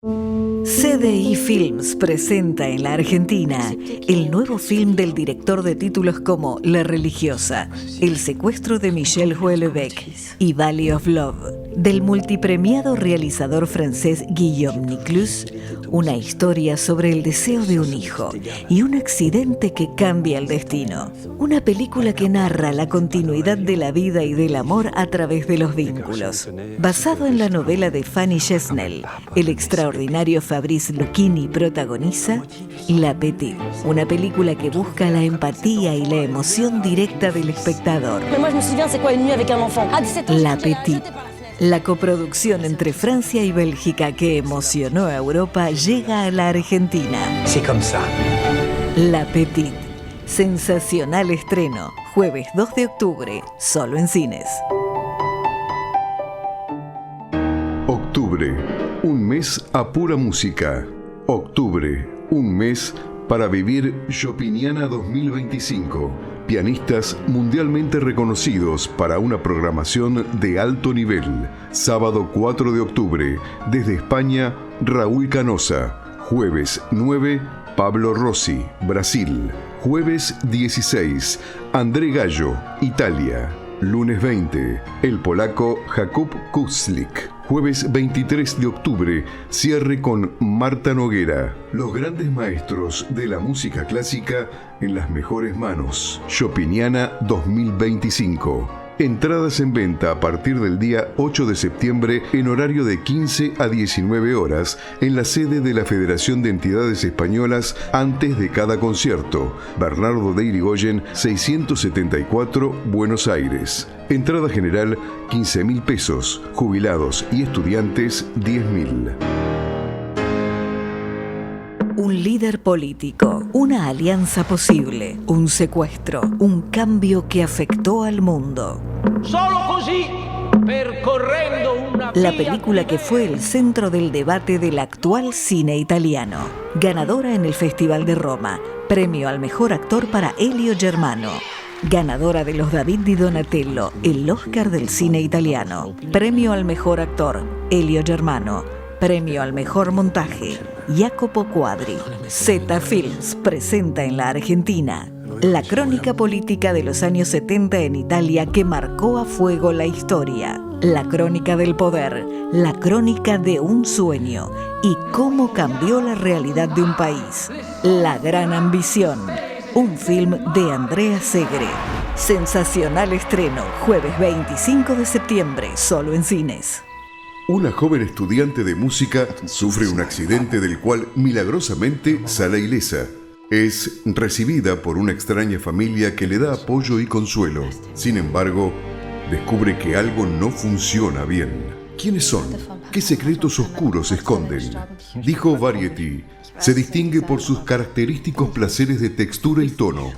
CDI Films presenta en la Argentina el nuevo film del director de títulos como La Religiosa, El secuestro de Michel Houellebecq y Valley of Love, del multipremiado realizador francés Guillaume Niclus, una historia sobre el deseo de un hijo y un accidente que cambia el destino. Una película que narra la continuidad de la vida y del amor a través de los vínculos. Basado en la novela de Fanny Chesnel, el extraordinario Fabrice Lucchini protagoniza La Petite, una película que busca la empatía y la emoción directa del espectador. La Petite, la coproducción entre Francia y Bélgica que emocionó a Europa, llega a la Argentina. La Petite, sensacional estreno, jueves 2 de octubre, solo en cines. Octubre, un mes a pura música. Octubre, un mes para vivir Chopiniana 2025. Pianistas mundialmente reconocidos para una programación de alto nivel. Sábado 4 de octubre, desde España, Raúl Canosa. Jueves 9, Pablo Rossi, Brasil. Jueves 16, André Gallo, Italia. Lunes 20, el polaco Jakub Kuczlik. Jueves 23 de octubre, cierre con Marta Noguera. Los grandes maestros de la música clásica en las mejores manos. Chopiniana 2025. Entradas en venta a partir del día 8 de septiembre en horario de 15 a 19 horas en la sede de la Federación de Entidades Españolas antes de cada concierto. Bernardo de Irigoyen, 674, Buenos Aires. Entrada general, 15.000 pesos. Jubilados y estudiantes, 10.000. Un líder político, una alianza posible, un secuestro, un cambio que afectó al mundo. La película que fue el centro del debate del actual cine italiano. Ganadora en el Festival de Roma, premio al mejor actor para Elio Germano. Ganadora de los David di Donatello, el Oscar del cine italiano. Premio al mejor actor, Elio Germano. Premio al mejor montaje, Jacopo Quadri. Zeta Films presenta en la Argentina la crónica política de los años 70 en Italia que marcó a fuego la historia. La crónica del poder, la crónica de un sueño y cómo cambió la realidad de un país. La gran ambición. Un film de Andrea Segre. Sensacional estreno, jueves 25 de septiembre, solo en cines. Una joven estudiante de música sufre un accidente del cual milagrosamente sale ilesa. Es recibida por una extraña familia que le da apoyo y consuelo. Sin embargo, descubre que algo no funciona bien. ¿Quiénes son? ¿Qué secretos oscuros esconden? Dijo Variety. Se distingue por sus característicos placeres de textura y tono.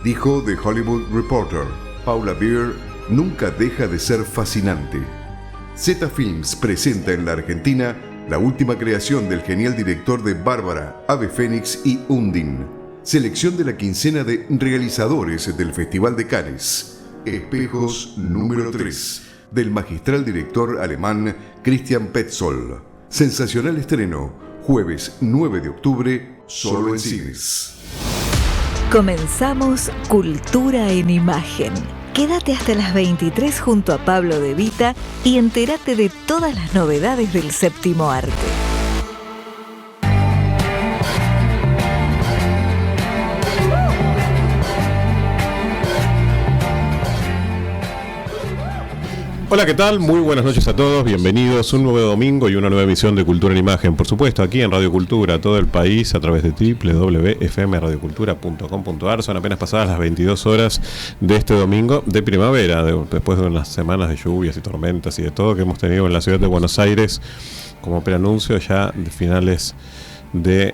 Dijo The Hollywood Reporter. Paula Beer nunca deja de ser fascinante. Zeta Films presenta en la Argentina la última creación del genial director de Bárbara, Ave Fénix y Undine. Selección de la quincena de realizadores del Festival de Cannes. Espejos número 3, del magistral director alemán Christian Petzold. Sensacional estreno, jueves 9 de octubre, solo en cines. Comenzamos Cultura en Imagen. Quédate hasta las 23 junto a Pablo De Vita y entérate de todas las novedades del séptimo arte. Hola, ¿qué tal? Muy buenas noches a todos, bienvenidos. Un nuevo domingo y una nueva emisión de Cultura en Imagen, por supuesto, aquí en Radio Cultura, todo el país, a través de www.fmradiocultura.com.ar. Son apenas pasadas las 22 horas de este domingo de primavera, después de unas semanas de lluvias y tormentas y de todo que hemos tenido en la ciudad de Buenos Aires, como preanuncio ya de finales de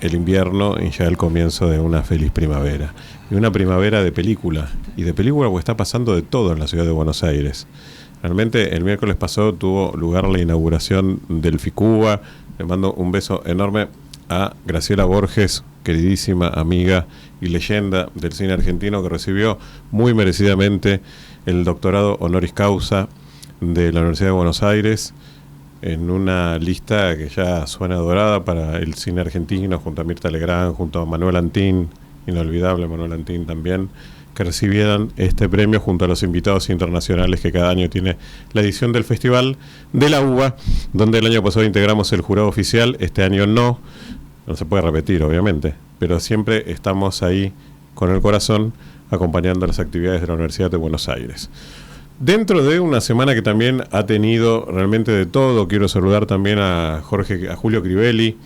el invierno y ya el comienzo de una feliz primavera. Y una primavera de película, y de película porque está pasando de todo en la ciudad de Buenos Aires. Realmente el miércoles pasado tuvo lugar la inauguración del FICUBA. Le mando un beso enorme a Graciela Borges, queridísima amiga y leyenda del cine argentino, que recibió muy merecidamente el doctorado honoris causa de la Universidad de Buenos Aires en una lista que ya suena dorada para el cine argentino, junto a Mirta Legrand, junto a Manuel Antín, inolvidable Manuel Antín también, que recibieran este premio junto a los invitados internacionales que cada año tiene la edición del Festival de la Uva, donde el año pasado integramos el jurado oficial, este año no se puede repetir obviamente, pero siempre estamos ahí con el corazón acompañando las actividades de la Universidad de Buenos Aires. Dentro de una semana que también ha tenido realmente de todo, quiero saludar también a Julio Crivelli,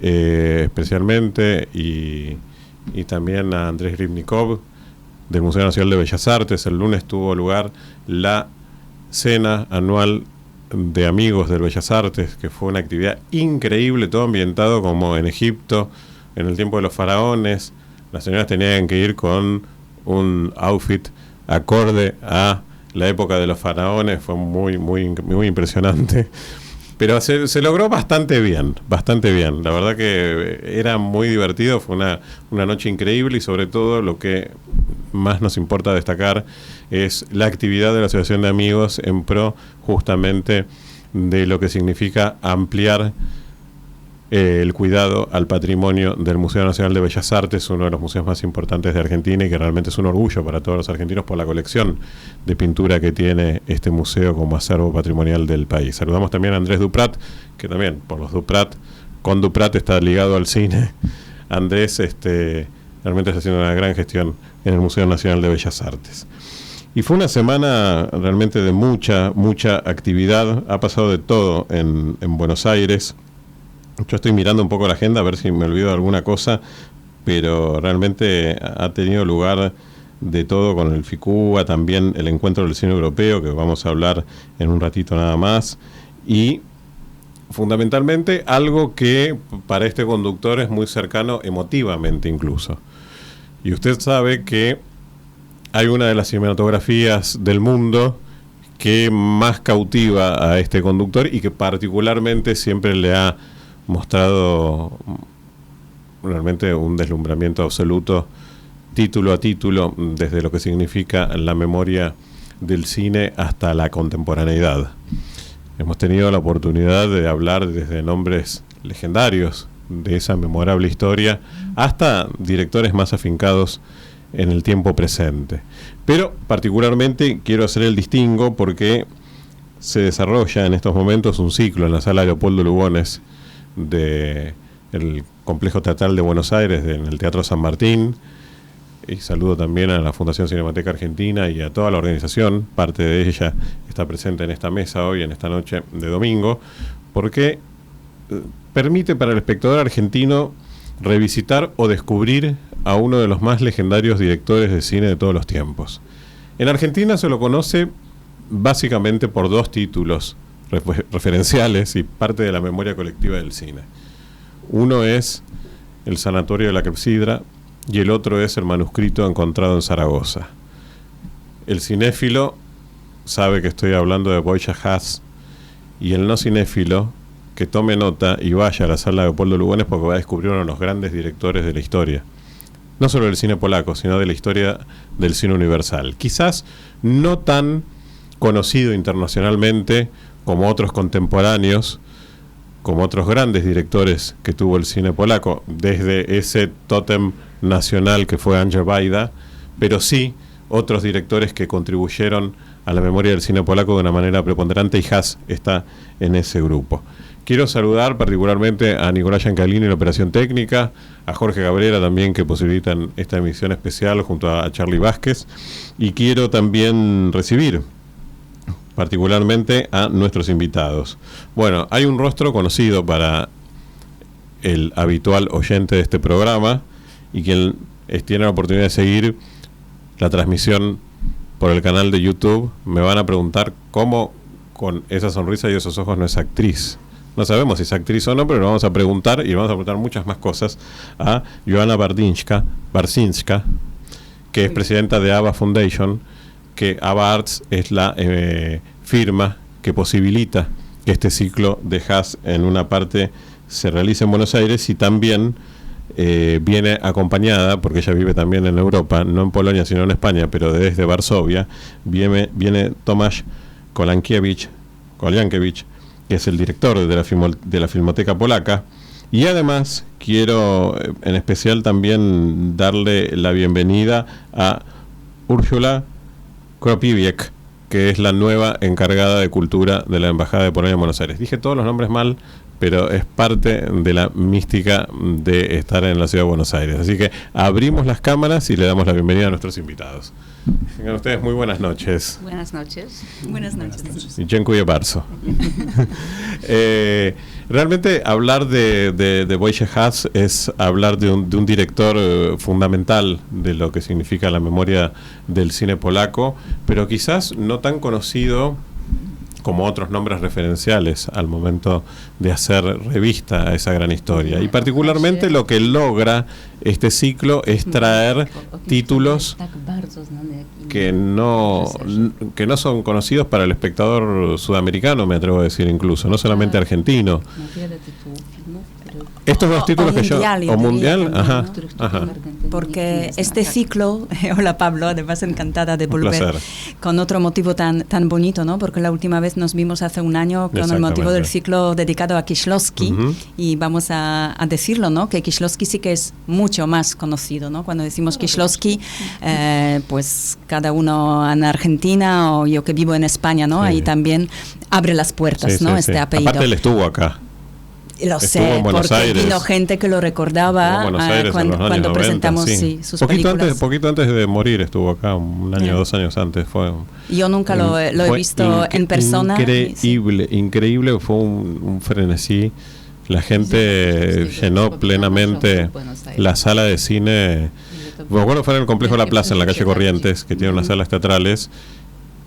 especialmente, y también a Andrés Ribnikov, del Museo Nacional de Bellas Artes. El lunes tuvo lugar la cena anual de amigos de Bellas Artes, que fue una actividad increíble, todo ambientado como en Egipto, en el tiempo de los faraones. Las señoras tenían que ir con un outfit acorde a la época de los faraones. Fue muy impresionante, pero se logró bastante bien. La verdad que era muy divertido, fue una noche increíble, y sobre todo lo que más nos importa destacar es la actividad de la Asociación de Amigos en pro justamente de lo que significa ampliar el cuidado al patrimonio del Museo Nacional de Bellas Artes, uno de los museos más importantes de Argentina, y que realmente es un orgullo para todos los argentinos por la colección de pintura que tiene este museo como acervo patrimonial del país. Saludamos también a Andrés Duprat, que también por los con Duprat está ligado al cine. Andrés realmente está haciendo una gran gestión en el Museo Nacional de Bellas Artes. Y fue una semana realmente de mucha actividad. Ha pasado de todo en Buenos Aires. Yo estoy mirando un poco la agenda a ver si me olvido de alguna cosa, pero realmente ha tenido lugar de todo con el FICUBA, también el encuentro del cine europeo, que vamos a hablar en un ratito nada más, y fundamentalmente algo que para este conductor es muy cercano emotivamente incluso. Y usted sabe que hay una de las cinematografías del mundo que más cautiva a este conductor y que particularmente siempre le ha mostrado realmente un deslumbramiento absoluto, título a título, desde lo que significa la memoria del cine hasta la contemporaneidad. Hemos tenido la oportunidad de hablar desde nombres legendarios de esa memorable historia hasta directores más afincados en el tiempo presente. Pero particularmente quiero hacer el distingo porque se desarrolla en estos momentos un ciclo en la Sala Leopoldo Lugones del Complejo Teatral de Buenos Aires, en el Teatro San Martín, y saludo también a la Fundación Cinemateca Argentina y a toda la organización. Parte de ella está presente en esta mesa hoy, en esta noche de domingo, porque permite para el espectador argentino revisitar o descubrir a uno de los más legendarios directores de cine de todos los tiempos. En Argentina se lo conoce básicamente por dos títulos referenciales y parte de la memoria colectiva del cine. Uno es El Sanatorio de la Clepsidra y el otro es El Manuscrito encontrado en Zaragoza. El cinéfilo sabe que estoy hablando de Wojciech Haas, y el no cinéfilo que tome nota y vaya a la Sala Leopoldo Lugones, porque va a descubrir uno de los grandes directores de la historia, no solo del cine polaco, sino de la historia del cine universal. Quizás no tan conocido internacionalmente como otros contemporáneos, como otros grandes directores que tuvo el cine polaco, desde ese tótem nacional que fue Andrzej Wajda, pero sí otros directores que contribuyeron a la memoria del cine polaco de una manera preponderante, y Haas está en ese grupo. Quiero saludar particularmente a Nicolás Giancalini en la operación técnica, a Jorge Cabrera también, que posibilitan esta emisión especial junto a Charlie Vázquez, y quiero también recibir particularmente a nuestros invitados. Bueno, hay un rostro conocido para el habitual oyente de este programa y quien tiene la oportunidad de seguir la transmisión por el canal de YouTube. Me van a preguntar cómo con esa sonrisa y esos ojos no es actriz. No sabemos si es actriz o no, pero lo vamos a preguntar, y vamos a preguntar muchas más cosas a Joanna Barsinska, que es presidenta de ABBA Foundation, que ABBA Arts es la firma que posibilita que este ciclo de Haas en una parte se realice en Buenos Aires, y también viene acompañada, porque ella vive también en Europa, no en Polonia sino en España, pero desde Varsovia, viene Tomasz Koliankiewicz, que es el director de la Filmoteca Polaca. Y además quiero en especial también darle la bienvenida a Úrsula Kropiwiec, que es la nueva encargada de cultura de la Embajada de Polonia en Buenos Aires. Dije todos los nombres mal, pero es parte de la mística de estar en la ciudad de Buenos Aires. Así que abrimos las cámaras y le damos la bienvenida a nuestros invitados. Tengan ustedes muy buenas noches. Buenas noches. Buenas noches. Y dziękuję bardzo. Realmente hablar de Wojciech Has es hablar de un director fundamental de lo que significa la memoria del cine polaco, pero quizás no tan conocido como otros nombres referenciales al momento de hacer revista a esa gran historia. Y particularmente lo que logra este ciclo es traer títulos que no son conocidos para el espectador sudamericano, me atrevo a decir incluso, no solamente argentino. Estos dos títulos que yo... O mundial, ajá. Porque este ciclo, hola Pablo, además encantada de volver con otro motivo tan bonito, ¿no? Porque la última vez nos vimos hace un año con el motivo del ciclo dedicado a Kieślowski, y vamos a decirlo, ¿no? Que Kieślowski sí que es mucho más conocido, ¿no? Cuando decimos Kieślowski, pues cada uno en Argentina o yo que vivo en España, ¿no? Ahí también abre las puertas, ¿no? Este apellido. Aparte él estuvo acá. Lo sé, porque Aires. Vino gente que lo recordaba cuando presentamos sus películas. Poquito antes de morir estuvo acá, un año, 2 años antes. Yo nunca lo he visto en persona. Increíble, fue un frenesí. La gente llenó plenamente la sala de cine. Bueno, fue en el complejo La Plaza, en la calle Corrientes, que tiene unas salas teatrales,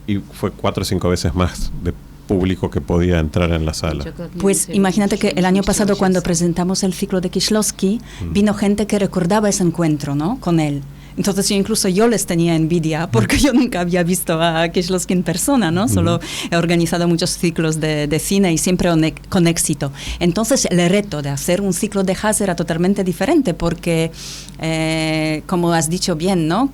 y fue 4 o 5 veces más de público que podía entrar en la sala. Pues imagínate que el año pasado, cuando presentamos el ciclo de Kieślowski, vino gente que recordaba ese encuentro, ¿no? Con él. Entonces incluso yo les tenía envidia, porque yo nunca había visto a Kieślowski en persona, ¿no? Solo he organizado muchos ciclos de cine y siempre con éxito. Entonces el reto de hacer un ciclo de Has era totalmente diferente, porque como has dicho bien, ¿no?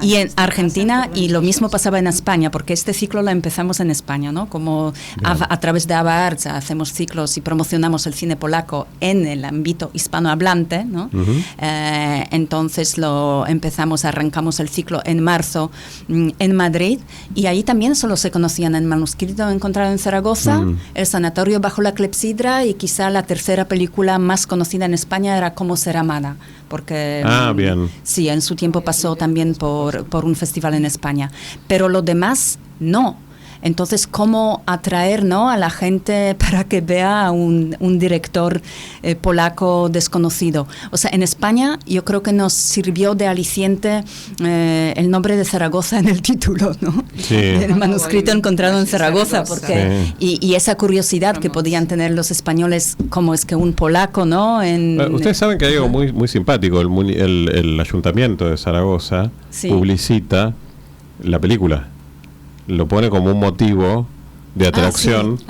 Y en Argentina, y lo mismo pasaba en España, porque este ciclo lo empezamos en España, ¿no? Como a través de Ava Arts hacemos ciclos y promocionamos el cine polaco en el ámbito hispanohablante, ¿no? Entonces arrancamos el ciclo en marzo en Madrid, y ahí también solo se conocían el manuscrito encontrado en Zaragoza, El sanatorio bajo la clepsidra, y quizá la tercera película más conocida en España era Cómo ser amada, porque bien. Sí, en su tiempo pasó también por un festival en España, pero lo demás no. Entonces, ¿cómo atraer, ¿no?, a la gente para que vea a un director polaco desconocido? O sea, en España yo creo que nos sirvió de aliciente el nombre de Zaragoza en el título, ¿no? Sí. El manuscrito encontrado en Zaragoza, porque y esa curiosidad que podían tener los españoles, cómo es que un polaco, ¿no? Ustedes saben que hay algo muy simpático. El Ayuntamiento de Zaragoza publicita la película. Lo pone como un motivo de atracción.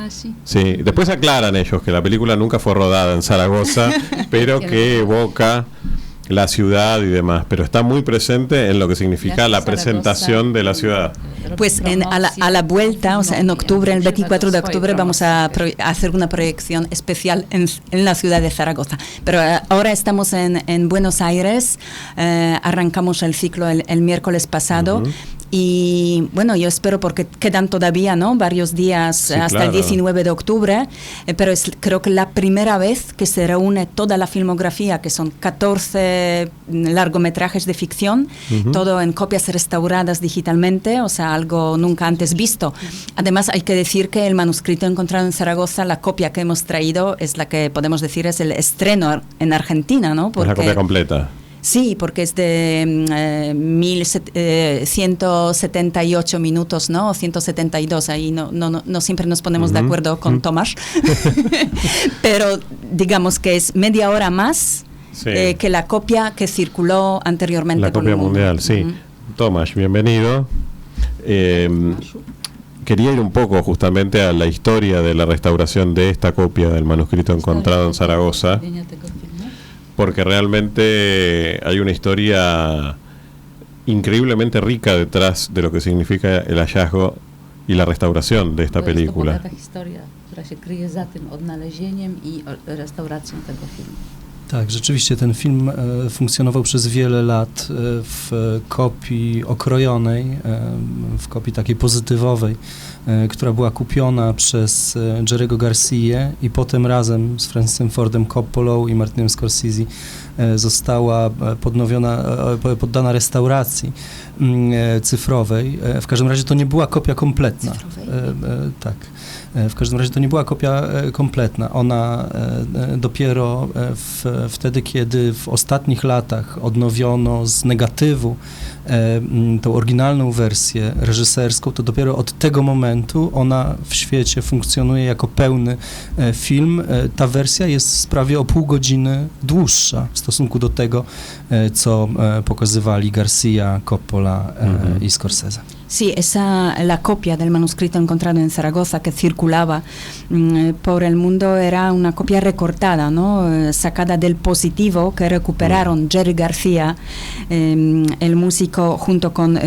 Sí. Después aclaran ellos que la película nunca fue rodada en Zaragoza, pero que evoca la ciudad y demás, pero está muy presente en lo que significa la presentación de la ciudad. Pues a la vuelta, o sea, en octubre, el 24 de octubre, vamos a hacer una proyección especial en la ciudad de Zaragoza. Pero ahora estamos en Buenos Aires, arrancamos el ciclo el miércoles pasado. Y bueno, yo espero, porque quedan todavía, ¿no?, varios días hasta el 19 de octubre, pero creo que la primera vez que se reúne toda la filmografía, que son 14 largometrajes de ficción, todo en copias restauradas digitalmente, o sea, algo nunca antes visto. Además, hay que decir que el manuscrito encontrado en Zaragoza, la copia que hemos traído, es la que podemos decir es el estreno en Argentina, ¿no? Porque, es la copia completa. Sí, porque es de 178 minutos, ¿no? O 172, ahí no siempre nos ponemos de acuerdo con Tomás. Pero digamos que es media hora más que la copia que circuló anteriormente. La copia mundial, sí. Tomás, bienvenido. Quería ir un poco justamente a la historia de la restauración de esta copia del manuscrito encontrado en Zaragoza, porque realmente hay una historia increíblemente rica detrás de lo que significa el hallazgo y la restauración de esta película. która się kryje za tym odnalezieniem i restauracją tego filmu. Tak, rzeczywiście ten film funkcjonował przez wiele lat w kopii okrojonej, w kopii takiej pozytywowej, która była kupiona przez Jerry'ego Garcię i potem razem z Francisem Fordem Coppolą i Martinem Scorsese została poddana restauracji cyfrowej. W każdym razie to nie była kopia kompletna. Tak. W każdym razie to nie była kopia kompletna. Ona dopiero wtedy, kiedy w ostatnich latach odnowiono z negatywu tą oryginalną wersję reżyserską, to dopiero od tego momentu ona w świecie funkcjonuje jako pełny film. Ta wersja jest prawie o pół godziny dłuższa w stosunku do tego, co pokazywali Garcia, Coppola y Scorsese. Sí, la copia del manuscrito encontrado en Zaragoza que circulaba por el mundo era una copia recortada, ¿no? Sacada del positivo que recuperaron Jerry García, el músico, junto con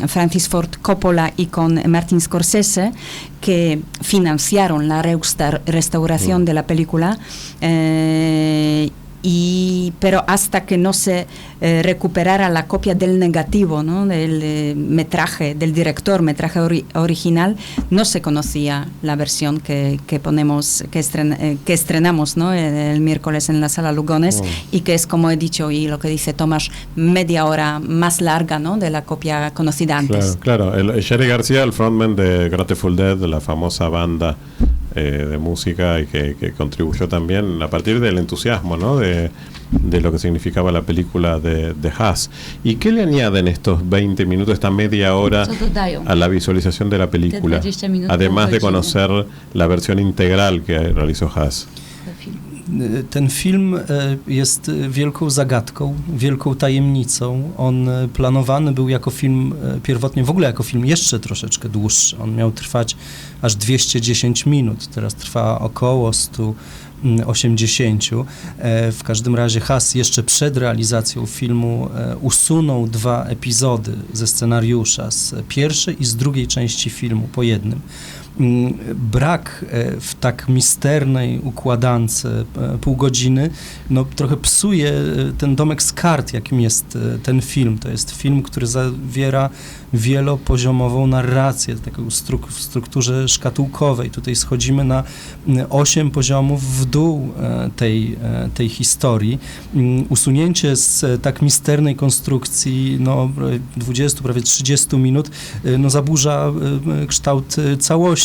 Francis Ford Coppola y con Martin Scorsese, que financiaron la restauración de la película. Pero hasta que no se recuperara la copia del negativo, ¿no? Del metraje, del director, metraje original, no se conocía la versión que estrenamos, ¿no? El miércoles en la Sala Lugones, y que es, como he dicho, y lo que dice Tomás, media hora más larga, ¿no? De la copia conocida antes. Claro. Jerry García, el frontman de Grateful Dead, de la famosa banda de música, y que contribuyó también a partir del entusiasmo, ¿no? de lo que significaba la película de Haas. ¿Y qué le añaden estos 20 minutos, esta media hora a la visualización de la película? Además de conocer la versión integral que realizó Haas. Ten film jest wielką zagadką, wielką tajemnicą. On planowany był jako film, pierwotnie w ogóle jako film jeszcze troszeczkę dłuższy. On miał trwać aż 210 minut, teraz trwa około 180. W każdym razie Haas jeszcze przed realizacją filmu usunął 2 epizody ze scenariusza, z pierwszej i z drugiej części filmu po jednym. Brak w tak misternej układance pół godziny trochę psuje ten domek z kart, jakim jest ten film. To jest film, który zawiera wielopoziomową narrację, taką w strukturze szkatułkowej. Tutaj schodzimy na 8 poziomów w dół tej historii. Usunięcie z tak misternej konstrukcji 20, prawie 30 minut zaburza kształt całości.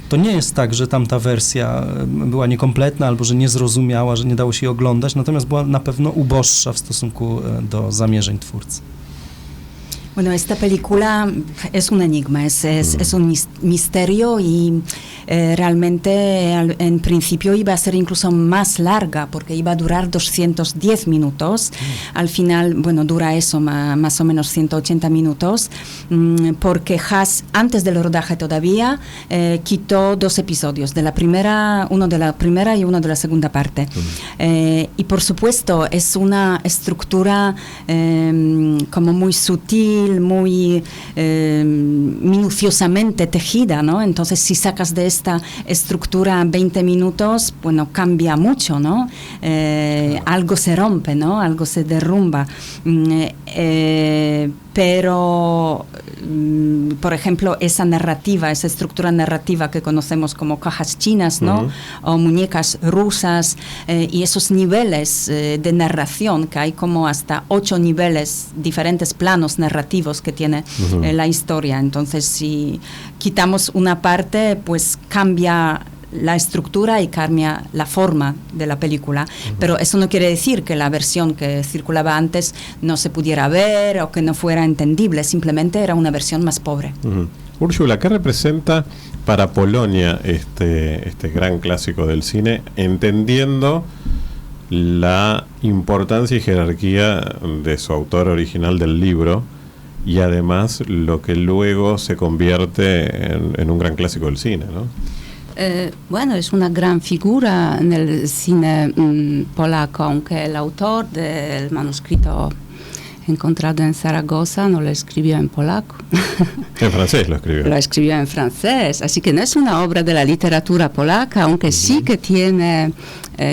To nie jest tak, że tamta wersja była niekompletna albo że niezrozumiała, że nie dało się jej oglądać, natomiast była na pewno uboższa w stosunku do zamierzeń twórcy. Bueno, esta película es un enigma, es un misterio y realmente en principio iba a ser incluso más larga porque iba a durar 210 minutos. Al final, bueno, dura eso, más o menos 180 minutos, porque Haas, antes del rodaje todavía, quitó 2 episodios, uno de la primera y uno de la segunda parte. Y por supuesto es una estructura como muy sutil, muy minuciosamente tejida, ¿no? Entonces, si sacas de esta estructura 20 minutos, bueno, cambia mucho, ¿no? Algo se rompe, ¿no? Algo se derrumba. Pero, por ejemplo, esa estructura narrativa que conocemos como cajas chinas, ¿no? O muñecas rusas, y esos niveles de narración, que hay como hasta 8 niveles, diferentes planos narrativos que tiene la historia. Entonces, si quitamos una parte, pues cambia la estructura y cambia la forma de la película, pero eso no quiere decir que la versión que circulaba antes no se pudiera ver o que no fuera entendible, simplemente era una versión más pobre. Úrsula, ¿qué representa para Polonia este gran clásico del cine, entendiendo la importancia y jerarquía de su autor original del libro y además lo que luego se convierte en un gran clásico del cine, ¿no? Bueno, es una gran figura en el cine polaco, aunque el autor del manuscrito encontrado en Zaragoza, no lo escribió en polaco. En francés lo escribió. Lo escribió en francés, así que no es una obra de la literatura polaca, aunque sí que tiene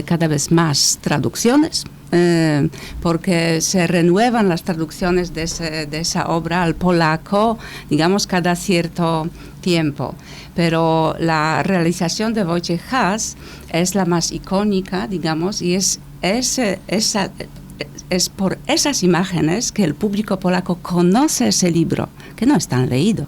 cada vez más traducciones, porque se renuevan las traducciones de esa obra al polaco, digamos, cada cierto tiempo. Pero la realización de Wojciech Has es la más icónica, digamos, y es por esas imágenes que el público polaco conoce ese libro, que no es tan leído,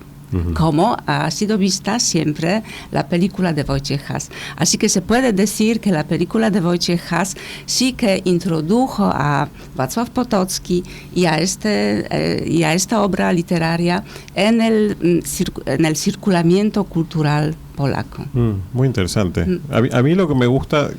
como ha sido vista siempre la película de Wojciech Has. Así que se puede decir que la película de Wojciech Has sí que introdujo a Wacław Potocki y a esta obra literaria en el circulamiento cultural polaco. Muy interesante. A mí lo que me gusta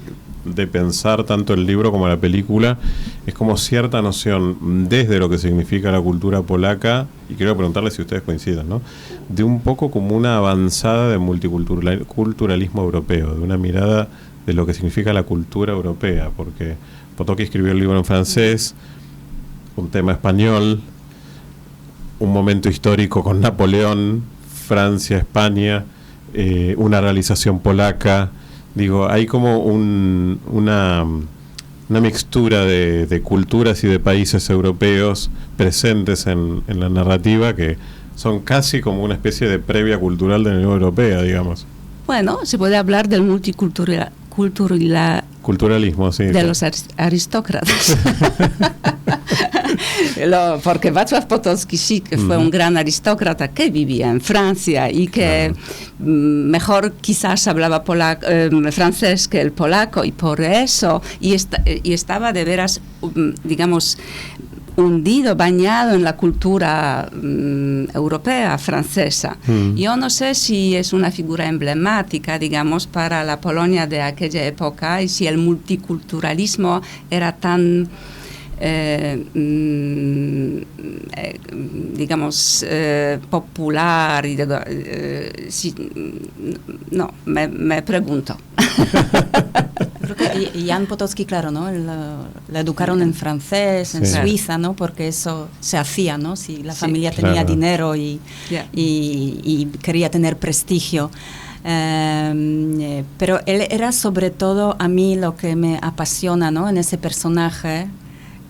de pensar tanto el libro como la película es como cierta noción desde lo que significa la cultura polaca, y quiero preguntarle si ustedes coinciden, ¿no? De un poco como una avanzada de multiculturalismo europeo, de una mirada de lo que significa la cultura europea, porque Potocki escribió el libro en francés, un tema español, un momento histórico con Napoleón, Francia, España, una realización polaca. Digo, hay como una mixtura de culturas y de países europeos presentes en la narrativa que son casi como una especie de previa cultural de la Unión Europea, digamos. Bueno, se puede hablar del Culturalismo, sí. De los aristócratas. Porque Wacław Potocki sí que fue un gran aristócrata que vivía en Francia y que mejor quizás hablaba francés que el polaco, y por eso, y estaba de veras, digamos, hundido, bañado en la cultura europea, francesa. Yo no sé si es una figura emblemática, digamos, para la Polonia de aquella época, y si el multiculturalismo era tan digamos popular y no, me pregunto. Creo que Jan Potocki, claro, ¿no? La educaron en francés, en Suiza, ¿no? Porque eso se hacía, ¿no? Si la familia tenía dinero y quería tener prestigio. Pero él era sobre todo, a mí lo que me apasiona, ¿no? En ese personaje,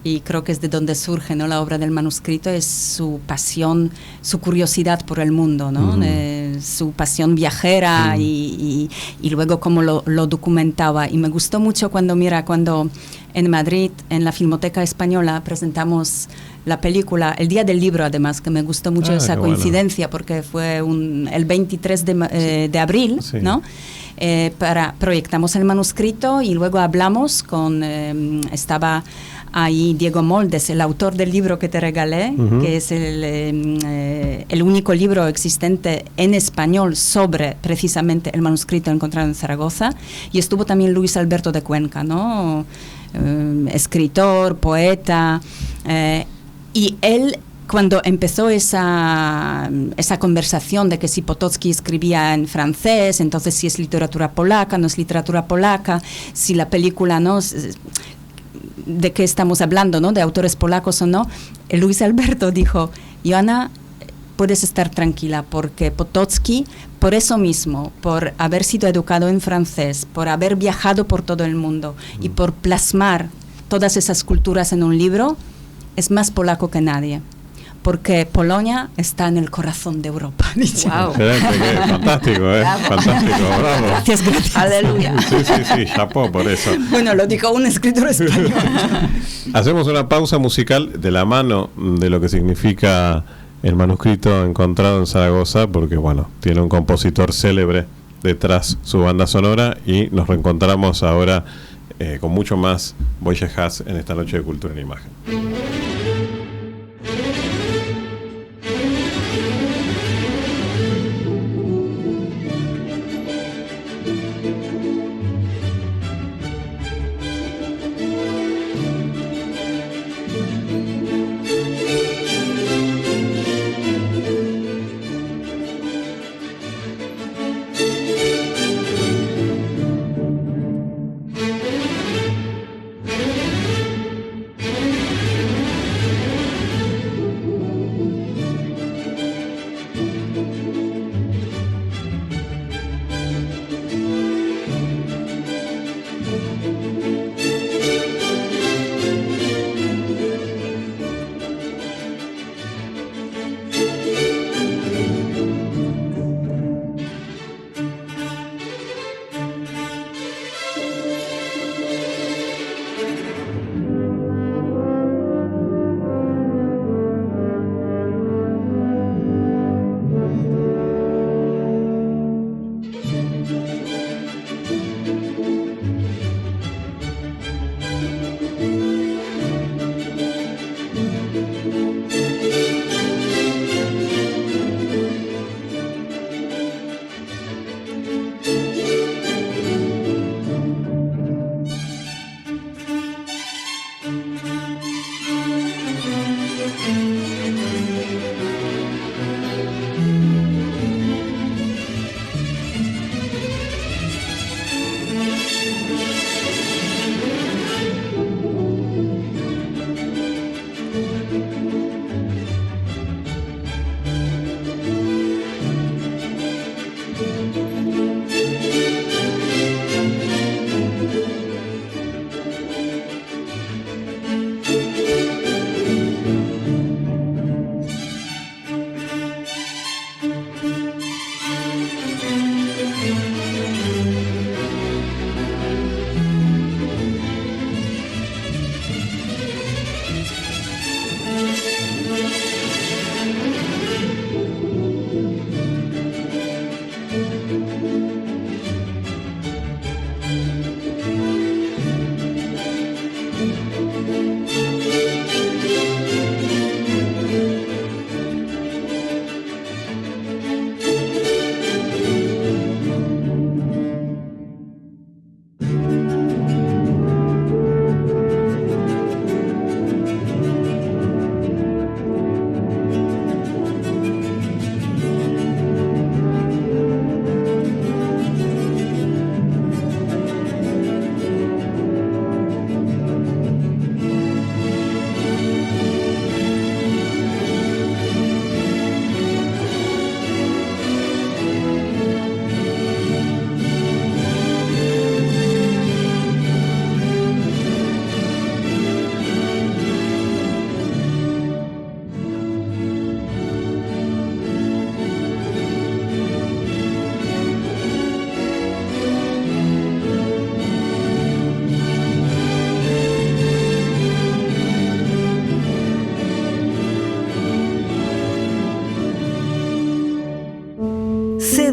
y creo que es de donde surge, ¿no? La obra del manuscrito, es su pasión, su curiosidad por el mundo, ¿no? Su pasión viajera y luego cómo lo documentaba. Y me gustó mucho cuando en Madrid, en la Filmoteca Española, presentamos la película, el día del libro, además, que me gustó mucho esa coincidencia, porque fue el 23 de abril, ¿no? Proyectamos el manuscrito y luego hablamos estaba ahí Diego Moldes, el autor del libro que te regalé, que es el único libro existente en español sobre precisamente el manuscrito encontrado en Zaragoza, y estuvo también Luis Alberto de Cuenca, ¿no? Escritor, poeta, y él, cuando empezó esa conversación de que si Potocki escribía en francés, entonces si es literatura polaca, no es literatura polaca, si la película, ¿no?, de qué estamos hablando, ¿no?, de autores polacos o no, Luis Alberto dijo: Joanna, puedes estar tranquila, porque Potocki, por eso mismo, por haber sido educado en francés, por haber viajado por todo el mundo y por plasmar todas esas culturas en un libro, es más polaco que nadie, porque Polonia está en el corazón de Europa. Wow. Fantástico, fantástico, bravo. Gracias. Aleluya. Sí, chapó por eso. Bueno, lo dijo un escritor español. Hacemos una pausa musical de la mano de lo que significa el manuscrito encontrado en Zaragoza, porque bueno, tiene un compositor célebre detrás su banda sonora, y nos reencontramos ahora con mucho más Wojciech Has en esta noche de Cultura en Imagen.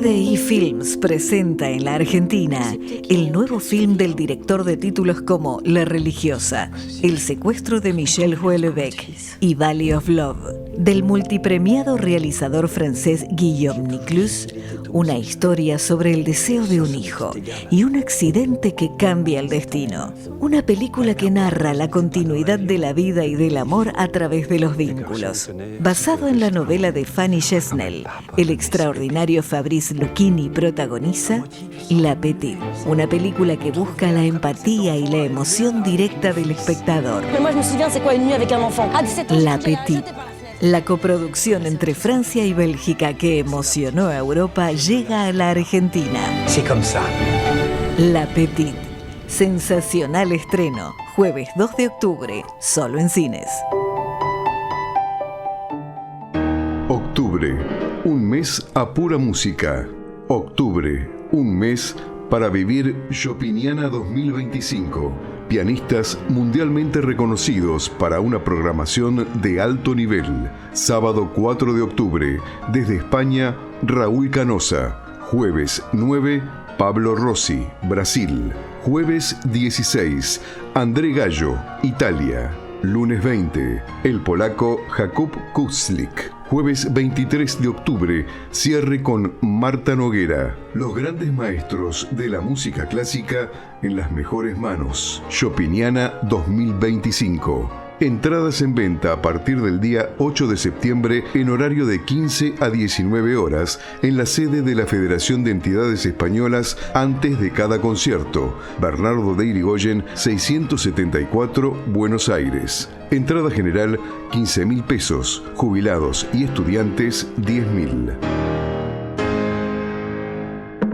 RDI Films presenta en la Argentina el nuevo film del director de títulos como La Religiosa, El secuestro de Michel Houellebecq y Valley of Love, del multipremiado realizador francés Guillaume Niclus, una historia sobre el deseo de un hijo y un accidente que cambia el destino. Una película que narra la continuidad de la vida y del amor a través de los vínculos. Basado en la novela de Fanny Chesnel, el extraordinario Fabrice Lucchini protagoniza La Petite, una película que busca la empatía y la emoción directa del espectador. La Petite, la coproducción entre Francia y Bélgica que emocionó a Europa, llega a la Argentina. La Petite, sensacional estreno, jueves 2 de octubre, solo en cines. Octubre, un mes a pura música. Octubre, un mes para vivir Chopiniana 2025. Pianistas mundialmente reconocidos para una programación de alto nivel. Sábado 4 de octubre, desde España, Raúl Canosa. Jueves 9, Pablo Rossi, Brasil. Jueves 16, André Gallo, Italia. Lunes 20, el polaco Jakub Kuczlik. Jueves 23 de octubre, cierre con Marta Noguera. Los grandes maestros de la música clásica en las mejores manos. Chopiniana 2025. Entradas en venta a partir del día 8 de septiembre en horario de 15 a 19 horas en la sede de la Federación de Entidades Españolas antes de cada concierto. Bernardo de Irigoyen, 674, Buenos Aires. Entrada general, 15.000 pesos. Jubilados y estudiantes, 10.000.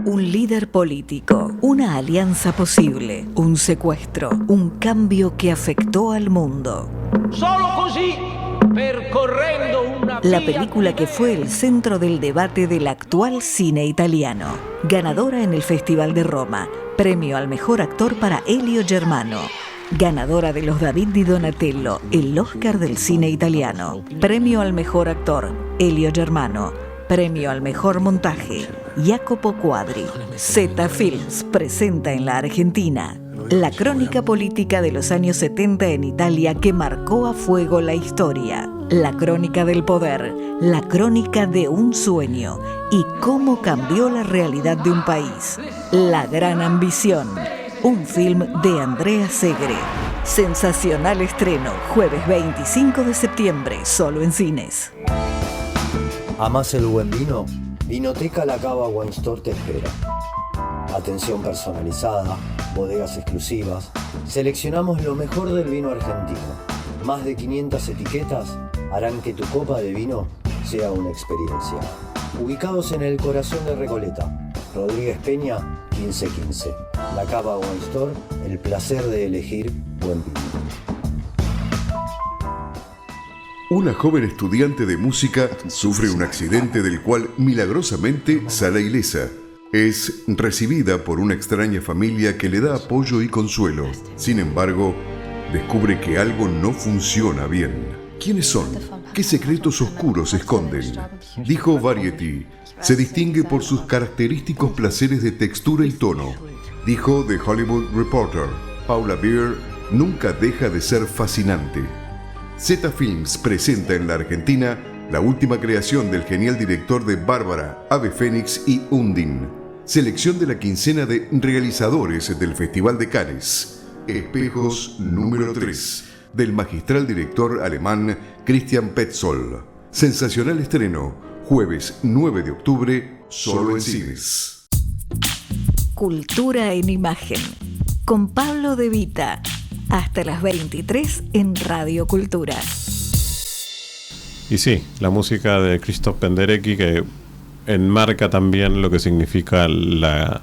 Un líder político, una alianza posible, un secuestro, un cambio que afectó al mundo. La película que fue el centro del debate del actual cine italiano. Ganadora en el Festival de Roma, premio al mejor actor para Elio Germano. Ganadora de los David di Donatello, el Oscar del cine italiano. Premio al mejor actor, Elio Germano. Premio al mejor montaje, Jacopo Quadri. Zeta Films presenta en la Argentina la crónica política de los años 70 en Italia que marcó a fuego la historia. La crónica del poder, la crónica de un sueño y cómo cambió la realidad de un país. La gran ambición, un film de Andrea Segre. Sensacional estreno, jueves 25 de septiembre, solo en cines. ¿Amás el buen vino? Vinoteca La Cava Wine Store te espera. Atención personalizada, bodegas exclusivas. Seleccionamos lo mejor del vino argentino. Más de 500 etiquetas harán que tu copa de vino sea una experiencia. Ubicados en el corazón de Recoleta, Rodríguez Peña, 1515. La Cava Wine Store, el placer de elegir buen vino. Una joven estudiante de música sufre un accidente del cual milagrosamente sale ilesa. Es recibida por una extraña familia que le da apoyo y consuelo. Sin embargo, descubre que algo no funciona bien. ¿Quiénes son? ¿Qué secretos oscuros esconden? Dijo Variety. Se distingue por sus característicos placeres de textura y tono. Dijo The Hollywood Reporter. Paula Beer nunca deja de ser fascinante. Zeta Films presenta en la Argentina la última creación del genial director de Bárbara, Ave Fénix y Undine. Selección de la quincena de realizadores del Festival de Cannes. Espejos número 3, del magistral director alemán Christian Petzold. Sensacional estreno, jueves 9 de octubre, solo en cines. Cultura en imagen, con Pablo De Vita. Hasta las 23 en Radio Cultura. Y sí, la música de Christoph Penderecki que enmarca también lo que significa el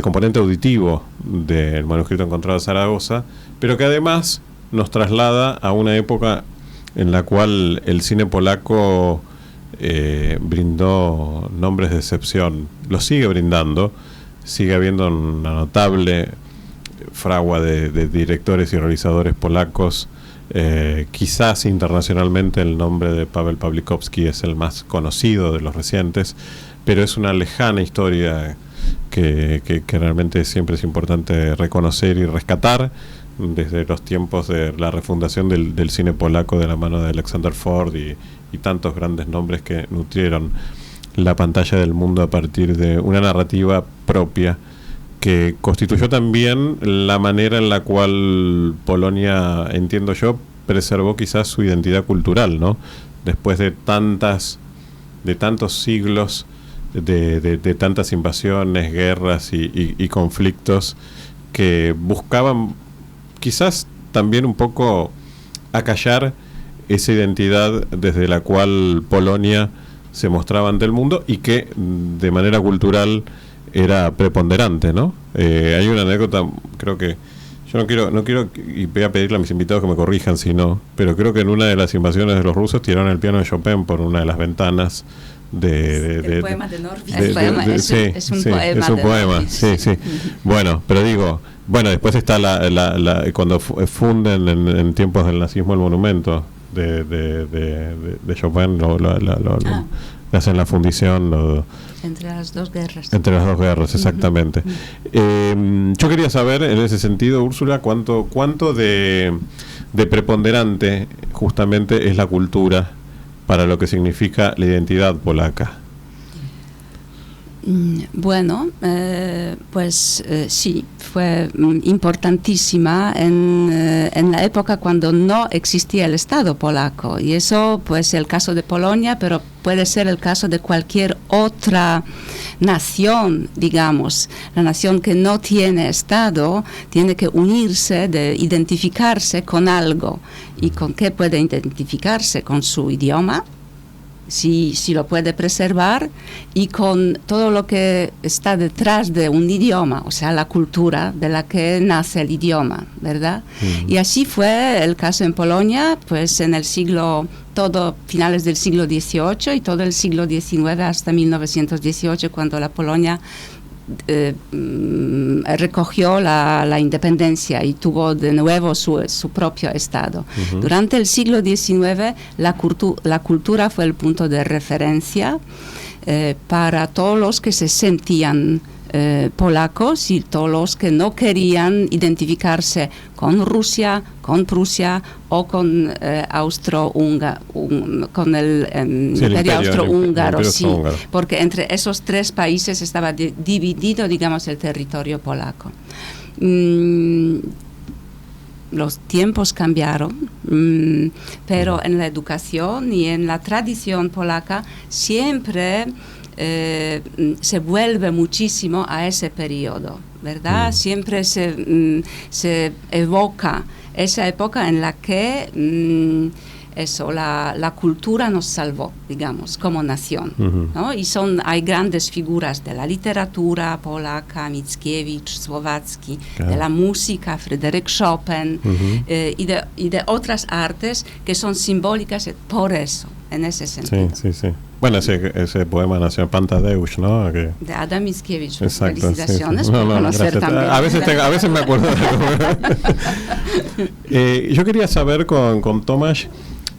componente auditivo del manuscrito encontrado en Zaragoza, pero que además nos traslada a una época en la cual el cine polaco brindó nombres de excepción. Lo sigue brindando, sigue habiendo una notable fragua de directores y realizadores polacos. Quizás internacionalmente el nombre de Paweł Pawlikowski es el más conocido de los recientes, pero es una lejana historia que realmente siempre es importante reconocer y rescatar, desde los tiempos de la refundación del cine polaco de la mano de Alexander Ford y tantos grandes nombres que nutrieron la pantalla del mundo a partir de una narrativa propia que constituyó también la manera en la cual Polonia, entiendo yo, preservó quizás su identidad cultural, ¿no? Después de tantos siglos de tantas invasiones, guerras y conflictos que buscaban quizás también un poco acallar esa identidad desde la cual Polonia se mostraba ante el mundo y que de manera cultural era preponderante, ¿no? Hay una anécdota, creo que yo no quiero y voy a pedirle a mis invitados que me corrijan si no, pero creo que en una de las invasiones de los rusos tiraron el piano de Chopin por una de las ventanas el poema de Norvig. Es un poema. Sí. Bueno, pero digo, después está cuando funden en tiempos del nazismo el monumento de Chopin, le hacen la fundición entre las dos guerras. Entre las dos guerras, exactamente. Yo quería saber, en ese sentido, Úrsula, cuánto de preponderante justamente es la cultura para lo que significa la identidad polaca. Bueno, sí, fue importantísima en la época cuando no existía el Estado polaco, y eso pues el caso de Polonia, pero puede ser el caso de cualquier otra nación, digamos. La nación que no tiene Estado tiene que unirse, de identificarse con algo. ¿Y con qué puede identificarse? Con su idioma, si lo puede preservar, y con todo lo que está detrás de un idioma, o sea, la cultura de la que nace el idioma, ¿verdad? Y así fue el caso en Polonia, pues en el finales del siglo XVIII y todo el siglo XIX hasta 1918, cuando la Polonia recogió la independencia y tuvo de nuevo su propio Estado. Durante el siglo XIX la cultura fue el punto de referencia para todos los que se sentían polacos y todos los que no querían identificarse con Rusia, con Prusia o con con el Imperio Austrohúngaro, porque entre esos tres países estaba dividido, digamos, el territorio polaco. Los tiempos cambiaron, pero en la educación y en la tradición polaca siempre se vuelve muchísimo a ese periodo, ¿verdad? Siempre se evoca esa época en la que la cultura nos salvó, digamos, como nación, ¿no? Y hay grandes figuras de la literatura polaca, Mickiewicz, Słowacki, de la música, Fryderyk Chopin, y de otras artes que son simbólicas por eso, en ese sentido. Sí. Bueno, ese poema nació Pantadeusz, ¿no? De Adam Mickiewicz. Exacto. Felicitaciones Sí. por conocer también. A veces me acuerdo de yo quería saber con Tomasz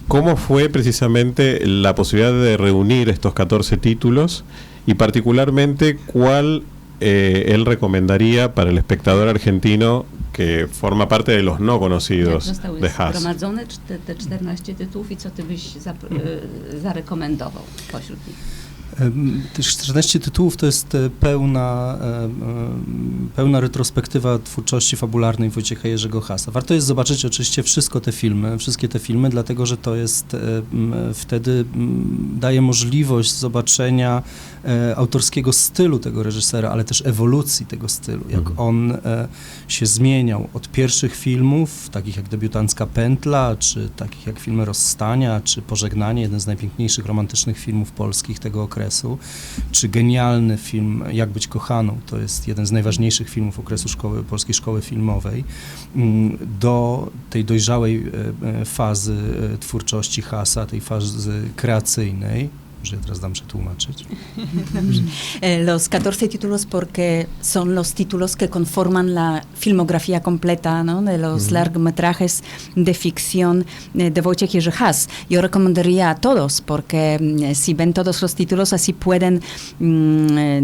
cómo fue precisamente la posibilidad de reunir estos 14 títulos y particularmente cuál él recomendaría para el espectador argentino que forma parte de los no conocidos de Haas. Zgromadzone te 14 tytułów i co ty byś zarekomendował pośród nich? Tych 14 tytułów to jest pełna retrospektywa twórczości fabularnej Wojciecha Jerzego Haasa. Warto jest zobaczyć oczywiście wszystkie te filmy, dlatego że to jest wtedy daje możliwość zobaczenia autorskiego stylu tego reżysera, ale też ewolucji tego stylu, jak on się zmieniał od pierwszych filmów, takich jak Debiutancka pętla, czy takich jak filmy Rozstania, czy Pożegnanie, jeden z najpiękniejszych romantycznych filmów polskich tego okresu, czy genialny film Jak być kochaną, to jest jeden z najważniejszych filmów okresu polskiej szkoły filmowej, do tej dojrzałej fazy twórczości Haasa, tej fazy kreacyjnej, Może ja teraz dam przetłumaczyć. Los 14 títulos porque son los títulos que conforman la filmografía completa, ¿no? De los largometrajes de ficción de Wojciech Jerzy Has. Yo recomendaría a todos porque si ven todos los títulos así pueden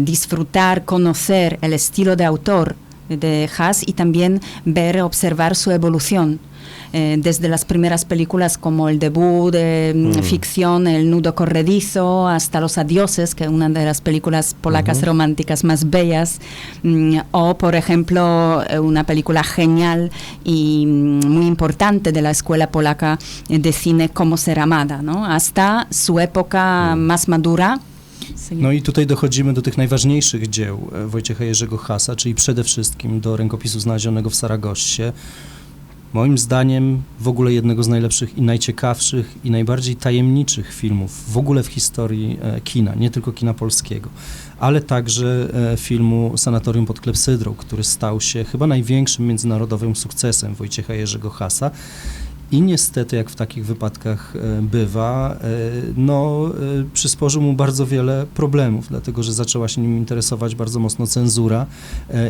disfrutar, conocer el estilo de autor de Has y también observar su evolución. Desde las primeras películas como el debut de ficción El nudo corredizo hasta Los adioses, que es una de las películas polacas románticas más bellas, o por ejemplo una película genial y muy importante de la escuela polaca de cine Cómo ser amada, ¿no? Hasta su época más madura. No i tutaj dochodzimy do tych najważniejszych dzieł Wojciecha Jerzego Hasa, czyli przede wszystkim do rękopisu znalezionego w Saragossie. Moim zdaniem w ogóle jednego z najlepszych i najciekawszych i najbardziej tajemniczych filmów w ogóle w historii kina, nie tylko kina polskiego, ale także filmu Sanatorium pod Klepsydrą, który stał się chyba największym międzynarodowym sukcesem Wojciecha Jerzego Hasa. I niestety, jak w takich wypadkach bywa, przysporzył mu bardzo wiele problemów, dlatego że zaczęła się nim interesować bardzo mocno cenzura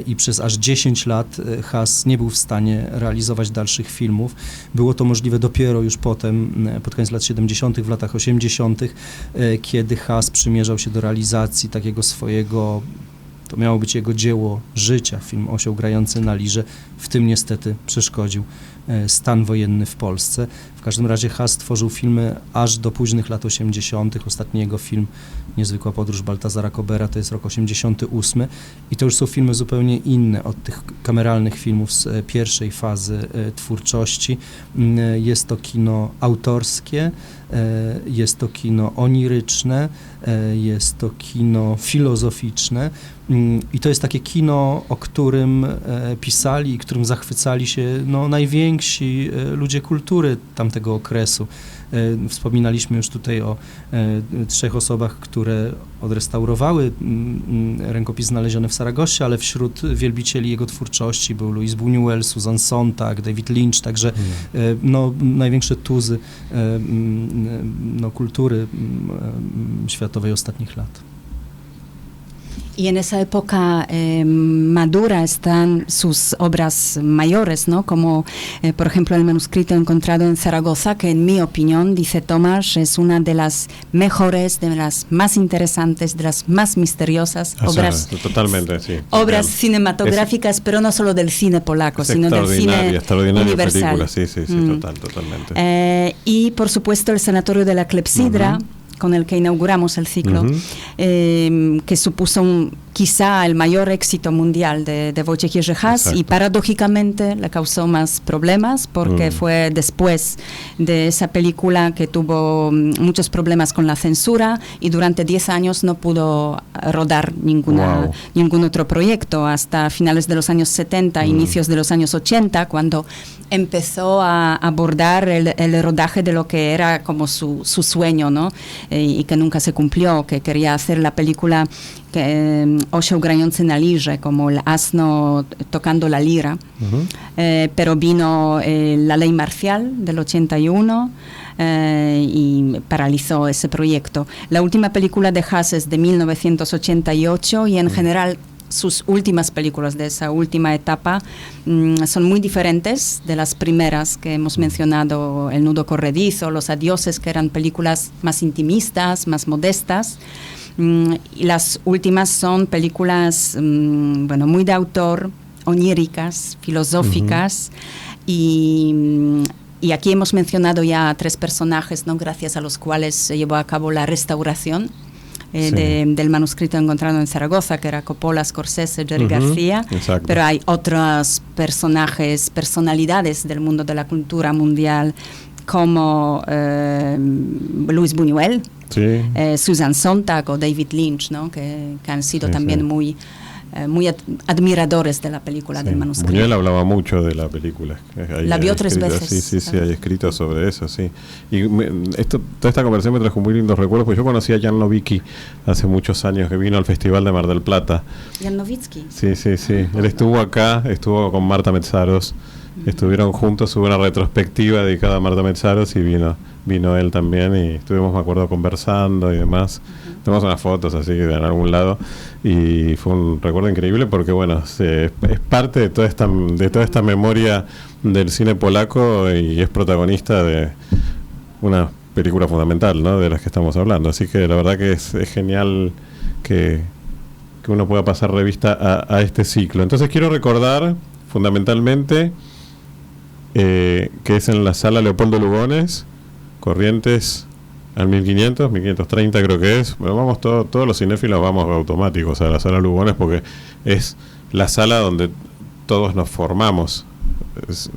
i przez aż 10 lat Has nie był w stanie realizować dalszych filmów. Było to możliwe dopiero już potem, pod koniec lat 70., w latach 80., kiedy Has przymierzał się do realizacji takiego swojego, to miało być jego dzieło życia, film Osioł grający na lirze. W tym niestety przeszkodził stan wojenny w Polsce. W każdym razie Has tworzył filmy aż do późnych lat 80. Ostatni jego film Niezwykła podróż Baltazara Kobera to jest rok 88 i to już są filmy zupełnie inne od tych kameralnych filmów z pierwszej fazy twórczości. Jest to kino autorskie, jest to kino oniryczne, jest to kino filozoficzne i to jest takie kino, o którym pisali i którym zachwycali się najwięksi ludzie kultury tamtego okresu. Wspominaliśmy już tutaj o 3 osobach, które odrestaurowały rękopis znaleziony w Saragossie, ale wśród wielbicieli jego twórczości był Louis Buñuel, Susan Sontag, David Lynch, także największe tuzy kultury światowej ostatnich lat. Y en esa época madura están sus obras mayores, ¿no? Como, por ejemplo, el manuscrito encontrado en Zaragoza, que en mi opinión, dice Tomás, es una de las mejores, de las más interesantes, de las más misteriosas obras, totalmente, sí, obras cinematográficas, pero no solo del cine polaco, sino del cine universal. Película, sí, totalmente. Y, por supuesto, el Sanatorio de la Clepsidra, con el que inauguramos el ciclo, que supuso quizá el mayor éxito mundial de Wojciech Jerzy Has y paradójicamente le causó más problemas porque fue después de esa película que tuvo muchos problemas con la censura y durante 10 años no pudo rodar ningún otro proyecto hasta finales de los años 70, inicios de los años 80, cuando empezó a abordar el rodaje de lo que era como su sueño, ¿no? Y que nunca se cumplió, que quería hacer la película Osioł grający na lirze, como el asno tocando la lira, pero vino la ley marcial del 81 y paralizó ese proyecto. La última película de Has es de 1988 y en general sus últimas películas de esa última etapa son muy diferentes de las primeras que hemos mencionado, El nudo corredizo, Los adioses, que eran películas más intimistas, más modestas. Y las últimas son películas, muy de autor, oníricas, filosóficas, y aquí hemos mencionado ya 3 personajes, ¿no? Gracias a los cuales se llevó a cabo la restauración del manuscrito encontrado en Zaragoza, que era Coppola, Scorsese, Jerry García, pero hay otros personajes, personalidades del mundo de la cultura mundial, como Louis Buñuel, Susan Sontag o David Lynch, ¿no? que han sido también muy admiradores de la película del manuscrito. Buñuel hablaba mucho de la película. La vio 3 veces. Sí, hay escrito sobre eso, sí. Y toda esta conversación me trajo muy lindos recuerdos, porque yo conocí a Jan Nowicki hace muchos años, que vino al Festival de Mar del Plata. Jan Nowicki. Sí. Él estuvo acá, estuvo con Marta Metzaros, estuvieron juntos, hubo una retrospectiva dedicada a Marta Metzaros y vino él también y estuvimos, me acuerdo, conversando y demás. Tenemos unas fotos así en algún lado y fue un recuerdo increíble porque bueno, es parte de toda esta memoria del cine polaco y es protagonista de una película fundamental, ¿no?, de las que estamos hablando. Así que la verdad que es genial que uno pueda pasar revista a este ciclo. Entonces quiero recordar fundamentalmente que es en la sala Leopoldo Lugones, Corrientes al 1530 creo que es. Pero vamos, todos los cinéfilos vamos automáticos a la sala Lugones porque es la sala donde todos nos formamos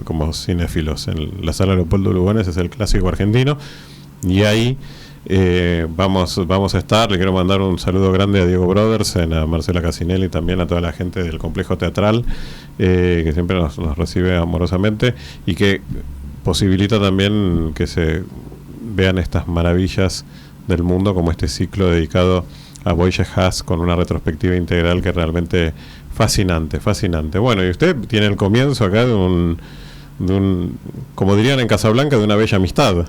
como cinéfilos. En la sala Leopoldo Lugones es el clásico argentino y ahí vamos a estar. Le quiero mandar un saludo grande a Diego Brothers, a Marcela Casinelli, también a toda la gente del complejo teatral que siempre nos recibe amorosamente y que posibilita también que se vean estas maravillas del mundo, como este ciclo dedicado a Wojciech Haas con una retrospectiva integral que es realmente fascinante. Bueno, y usted tiene el comienzo acá de un como dirían en Casablanca, de una bella amistad.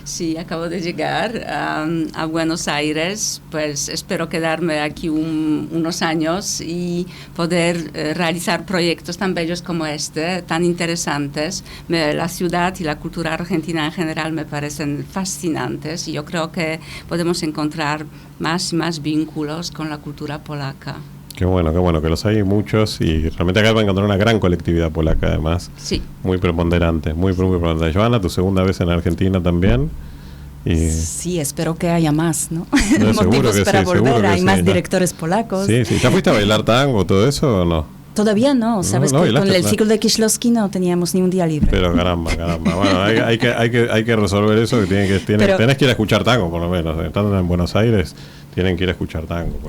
Sí, acabo de llegar a Buenos Aires, pues espero quedarme aquí unos años y poder realizar proyectos tan bellos como este, tan interesantes. La ciudad y la cultura argentina en general me parecen fascinantes y yo creo que podemos encontrar más y más vínculos con la cultura polaca. Qué bueno, que los hay muchos y realmente acá va a encontrar una gran colectividad polaca además. Sí. Muy preponderante, muy preponderante. Joana, tu segunda vez en Argentina también. Y sí, espero que haya más, ¿no? No, motivos para volver, hay más directores polacos. Sí, ¿ya fuiste a bailar tango, todo eso o no? Todavía no, sabes que con el ciclo de Kieślowski no teníamos ni un día libre. Pero caramba. Bueno, hay que resolver eso, que tenés que ir a escuchar tango por lo menos. Estando en Buenos Aires, tienen que ir a escuchar tango.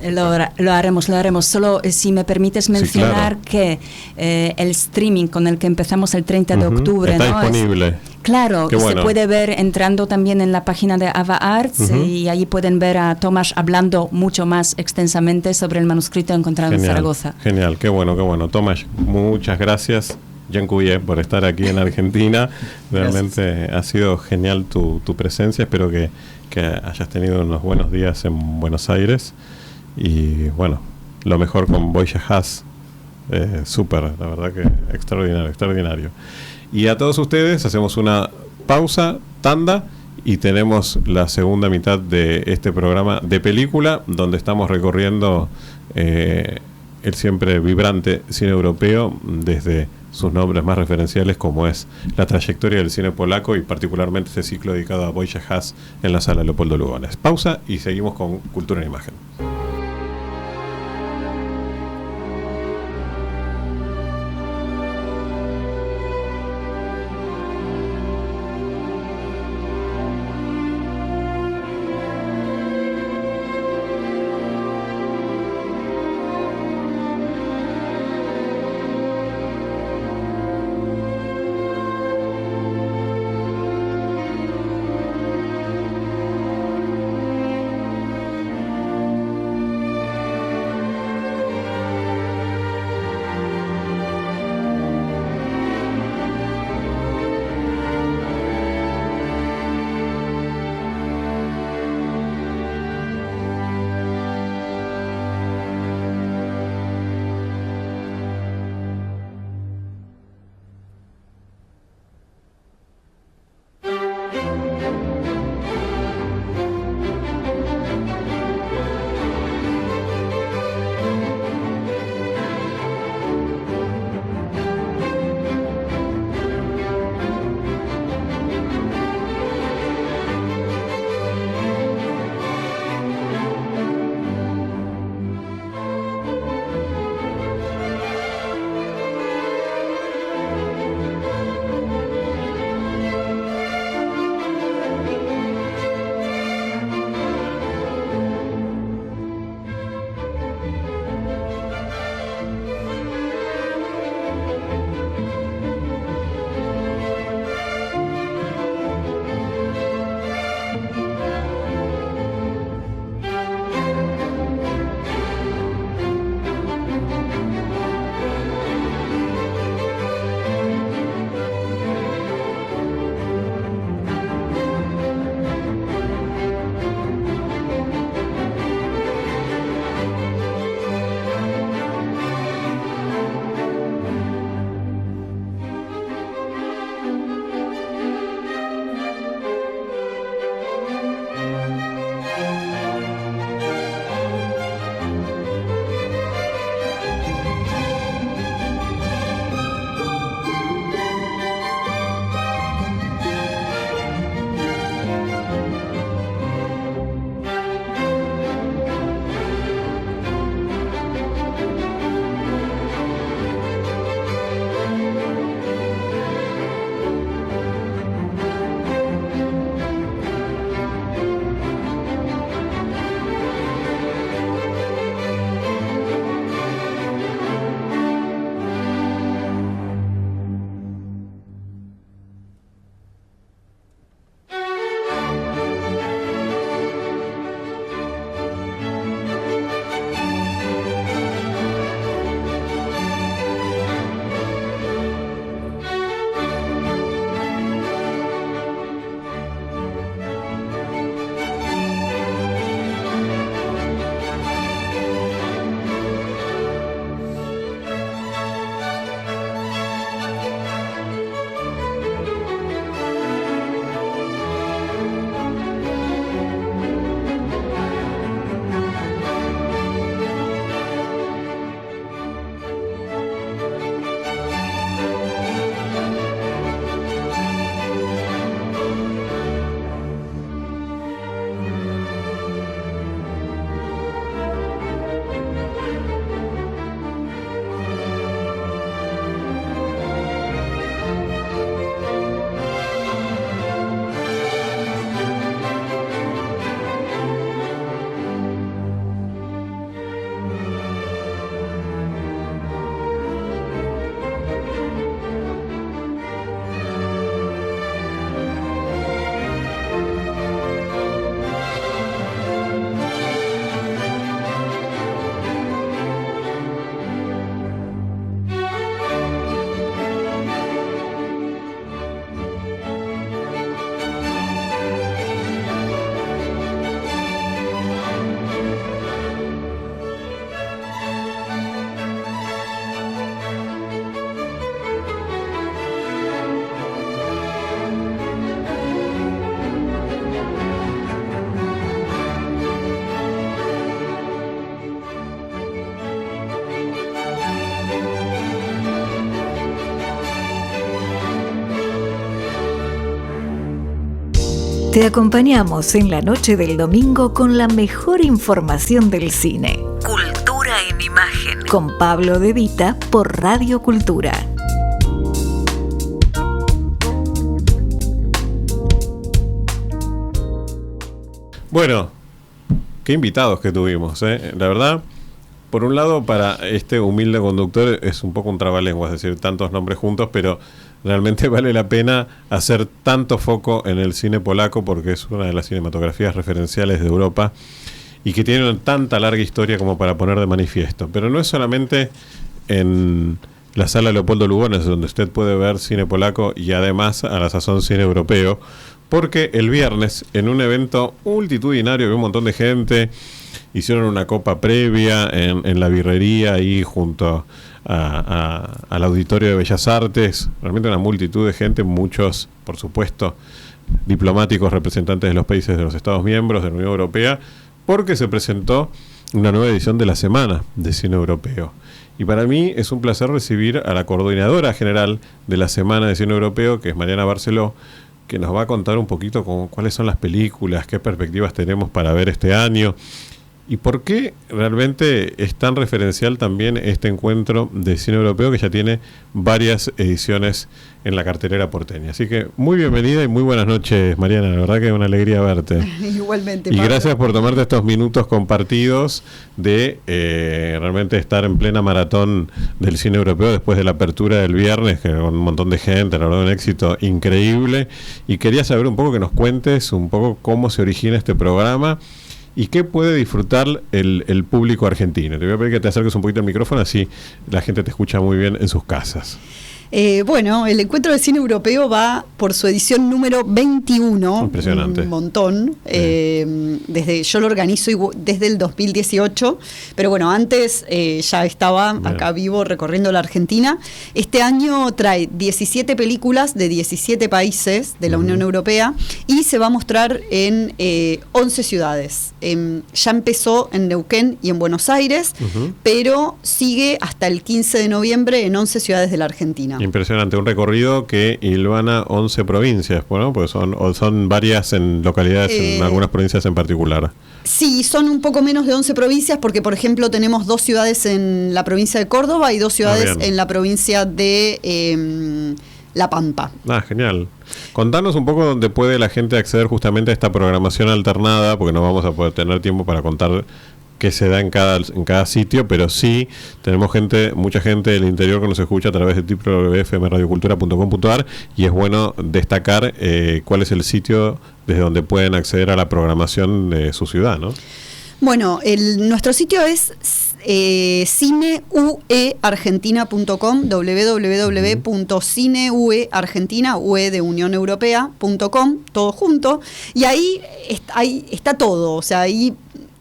Lo haremos. Solo si me permites mencionar que el streaming con el que empezamos el 30 de octubre está disponible. Claro, bueno. Se puede ver entrando también en la página de Ava Arts y allí pueden ver a Tomasz hablando mucho más extensamente sobre el manuscrito encontrado en Zaragoza. Genial, qué bueno. Tomasz, muchas gracias. Dziękuję por estar aquí en Argentina. Realmente ha sido genial tu presencia. Espero que hayas tenido unos buenos días en Buenos Aires. Y bueno, lo mejor con Wojciech Haas. Súper, la verdad que extraordinario. Y a todos ustedes hacemos una pausa, tanda, y tenemos la segunda mitad de este programa de película, donde estamos recorriendo el siempre vibrante cine europeo desde sus nombres más referenciales, como es la trayectoria del cine polaco y particularmente este ciclo dedicado a Wojciech Haas en la sala Leopoldo Lugones. Pausa y seguimos con Cultura en Imagen. Te acompañamos en la noche del domingo con la mejor información del cine. Cultura en imagen. Con Pablo De Vita por Radio Cultura. Bueno, qué invitados que tuvimos, ¿eh? La verdad, por un lado, para este humilde conductor es un poco un trabalenguas, es decir, tantos nombres juntos, pero realmente vale la pena hacer tanto foco en el cine polaco porque es una de las cinematografías referenciales de Europa y que tiene una tanta larga historia como para poner de manifiesto. Pero no es solamente en la sala Leopoldo Lugones donde usted puede ver cine polaco y además a la sazón cine europeo, porque el viernes, en un evento multitudinario, un montón de gente, hicieron una copa previa en la birrería ahí junto al Auditorio de Bellas Artes, realmente una multitud de gente, muchos, por supuesto, diplomáticos, representantes de los países de los Estados miembros de la Unión Europea, porque se presentó una nueva edición de la Semana de Cine Europeo. Y para mí es un placer recibir a la coordinadora general de la Semana de Cine Europeo, que es Mariana Barceló, que nos va a contar un poquito cuáles son las películas, qué perspectivas tenemos para ver este año y por qué realmente es tan referencial también este encuentro de cine europeo que ya tiene varias ediciones en la cartelera porteña. Así que muy bienvenida y muy buenas noches, Mariana, la verdad que es una alegría verte. Igualmente, Pablo. Y Pablo, gracias por tomarte estos minutos compartidos de realmente estar en plena maratón del cine europeo después de la apertura del viernes, que con un montón de gente, la verdad un éxito increíble. Y quería saber un poco, que nos cuentes un poco cómo se origina este programa y qué puede disfrutar el público argentino. Te voy a pedir que te acerques un poquito al micrófono, así la gente te escucha muy bien en sus casas. Bueno, el Encuentro de Cine Europeo va por su edición número 21. Impresionante. Un montón. Yo lo organizo desde el 2018, pero bueno, antes ya estaba acá vivo recorriendo la Argentina. Este año trae 17 películas de 17 países de la Unión Europea y se va a mostrar en 11 ciudades. Ya empezó en Neuquén y en Buenos Aires, pero sigue hasta el 15 de noviembre en 11 ciudades de la Argentina. Impresionante, un recorrido que hilvana 11 provincias, ¿no? Porque son varias en localidades, en algunas provincias en particular. Sí, son un poco menos de 11 provincias porque, por ejemplo, tenemos 2 ciudades en la provincia de Córdoba y 2 ciudades en la provincia de La Pampa. Genial. Contanos un poco dónde puede la gente acceder justamente a esta programación alternada, porque no vamos a poder tener tiempo para contar qué se da en cada sitio, pero sí tenemos mucha gente del interior que nos escucha a través de www.fmradiocultura.com.ar y es bueno destacar cuál es el sitio desde donde pueden acceder a la programación de su ciudad, ¿no? Bueno, nuestro sitio es cineueargentina.com, www.cineueargentina, UE de Unión Europea.com, todo junto, y ahí está todo, o sea, ahí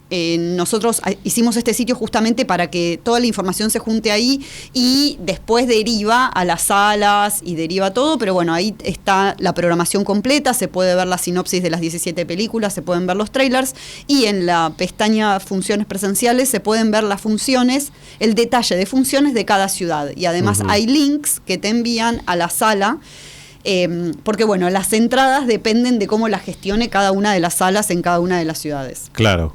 nosotros hicimos este sitio justamente para que toda la información se junte ahí y después deriva a las salas y deriva todo, pero bueno, ahí está la programación completa, se puede ver la sinopsis de las 17 películas, se pueden ver los trailers y en la pestaña funciones presenciales se pueden ver las funciones, el detalle de funciones de cada ciudad y además hay links que te envían a la sala. Porque bueno, las entradas dependen de cómo las gestione cada una de las salas en cada una de las ciudades. Claro,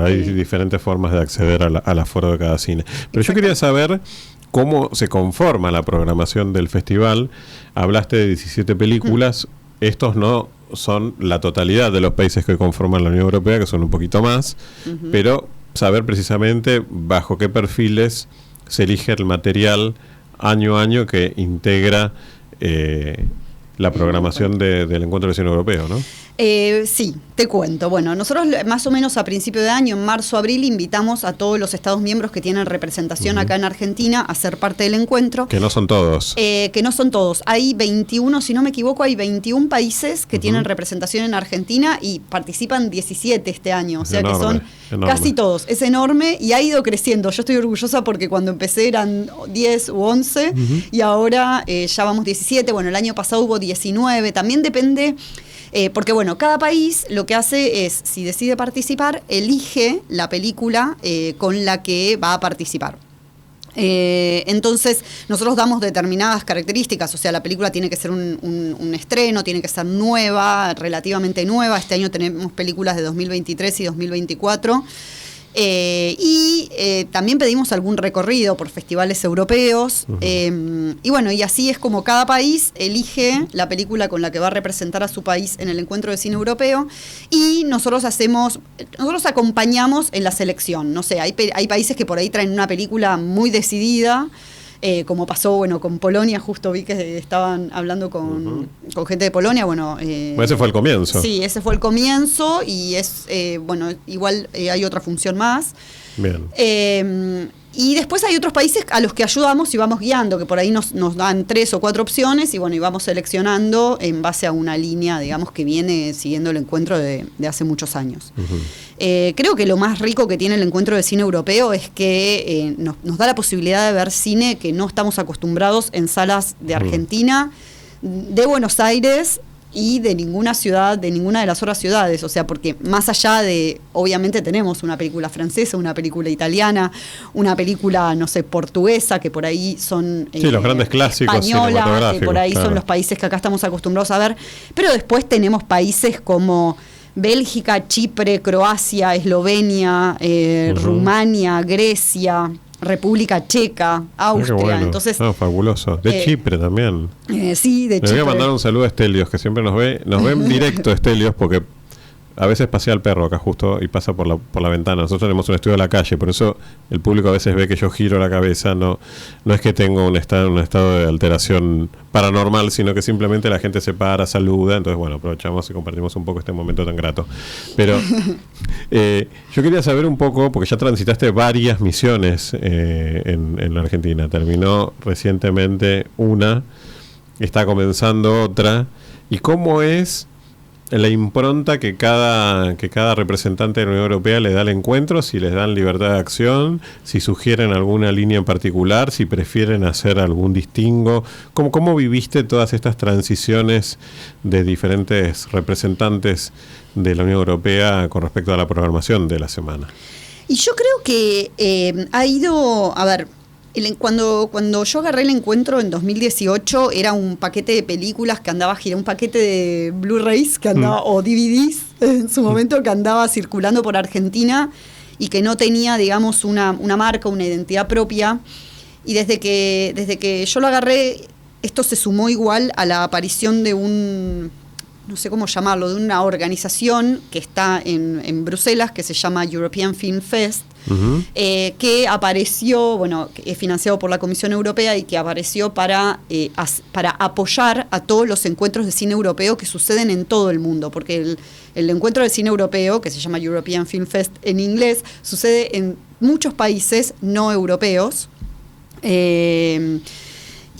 hay diferentes formas de acceder al aforo de cada cine. Pero yo quería saber cómo se conforma la programación del festival. Hablaste de 17 películas, estos no son la totalidad de los países que conforman la Unión Europea, que son un poquito más, pero saber precisamente bajo qué perfiles se elige el material año a año que integra la programación del Encuentro de Cine Europeo, ¿no? Sí, te cuento. Bueno, nosotros más o menos a principio de año, en marzo, abril, invitamos a todos los Estados miembros que tienen representación acá en Argentina a ser parte del encuentro. Que no son todos. Que no son todos. Hay 21, si no me equivoco, hay 21 países que tienen representación en Argentina y participan 17 este año. O sea enorme, que son casi todos. Es enorme y ha ido creciendo. Yo estoy orgullosa porque cuando empecé eran 10 u 11 y ahora ya vamos 17. Bueno, el año pasado hubo 19. También depende... porque bueno, cada país lo que hace es, si decide participar, elige la película con la que va a participar. Entonces nosotros damos determinadas características, o sea, la película tiene que ser un estreno, tiene que ser nueva, relativamente nueva. Este año tenemos películas de 2023 y 2024. También pedimos algún recorrido por festivales europeos. Y bueno, y así es como cada país elige la película con la que va a representar a su país en el encuentro de cine europeo, y nosotros acompañamos en la selección. No sé, hay países que por ahí traen una película muy decidida, como pasó, bueno, con Polonia. Justo vi que estaban hablando con gente de Polonia. Bueno, ese fue el comienzo. Sí, ese fue el comienzo, y es, bueno, igual hay otra función más. Bien. Y después hay otros países a los que ayudamos y vamos guiando, que por ahí nos dan 3 o 4 opciones, y bueno, y vamos seleccionando en base a una línea, digamos, que viene siguiendo el encuentro de hace muchos años. Creo que lo más rico que tiene el encuentro de cine europeo es que nos da la posibilidad de ver cine que no estamos acostumbrados en salas de Argentina, de Buenos Aires y de ninguna ciudad, de ninguna de las otras ciudades. O sea, porque más allá de, obviamente tenemos una película francesa, una película italiana, una película, no sé, portuguesa, que por ahí son los grandes clásicos española, que por ahí claro, son los países que acá estamos acostumbrados a ver, pero después tenemos países como Bélgica, Chipre, Croacia, Eslovenia, Rumania, Grecia, República Checa, Austria. Bueno. Entonces, fabuloso. De Chipre también. Sí, de Chipre. Le voy a mandar un saludo a Estelios, que siempre nos ve en directo, Estelios, porque a veces pasea el perro acá justo y pasa por la ventana. Nosotros tenemos un estudio de la calle, por eso el público a veces ve que yo giro la cabeza. No es que tengo un estado de alteración paranormal, sino que simplemente la gente se para, saluda. Entonces, bueno, aprovechamos y compartimos un poco este momento tan grato. Pero yo quería saber un poco, porque ya transitaste varias misiones en la Argentina. Terminó recientemente una, está comenzando otra. ¿Y cómo es la impronta que cada representante de la Unión Europea le da al encuentro? Si les dan libertad de acción, si sugieren alguna línea en particular, si prefieren hacer algún distingo. ¿Cómo viviste todas estas transiciones de diferentes representantes de la Unión Europea con respecto a la programación de la semana? Y yo creo que ha ido, a ver, cuando yo agarré el encuentro en 2018, era un paquete de películas que andaba girando, un paquete de Blu-rays que andaba, o DVDs en su momento, que andaba circulando por Argentina y que no tenía, digamos, una marca, una identidad propia. Y desde que yo lo agarré, esto se sumó igual a la aparición de no sé cómo llamarlo, de una organización que está en Bruselas, que se llama European Film Fest, que apareció, bueno, que es financiado por la Comisión Europea y que apareció para apoyar a todos los encuentros de cine europeo que suceden en todo el mundo, porque el encuentro de cine europeo, que se llama European Film Fest en inglés, sucede en muchos países no europeos.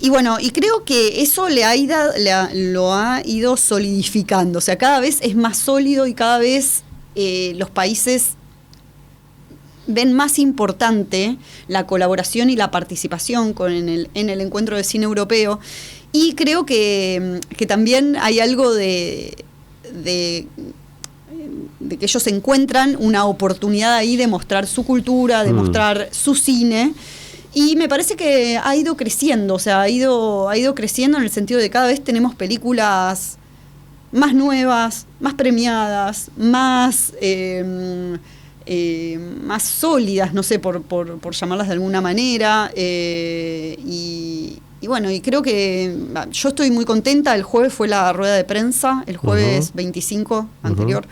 Y bueno, y creo que eso lo ha ido solidificando. O sea, cada vez es más sólido y cada vez los países ven más importante la colaboración y la participación en el encuentro de cine europeo. Y creo que también hay algo de que ellos encuentran una oportunidad ahí de mostrar su cultura, de mostrar su cine. Y me parece que ha ido creciendo, o sea, ha ido creciendo en el sentido de que cada vez tenemos películas más nuevas, más premiadas, más sólidas, no sé, por llamarlas de alguna manera. Y bueno, y creo que yo estoy muy contenta. El jueves fue la rueda de prensa, el jueves 25 anterior.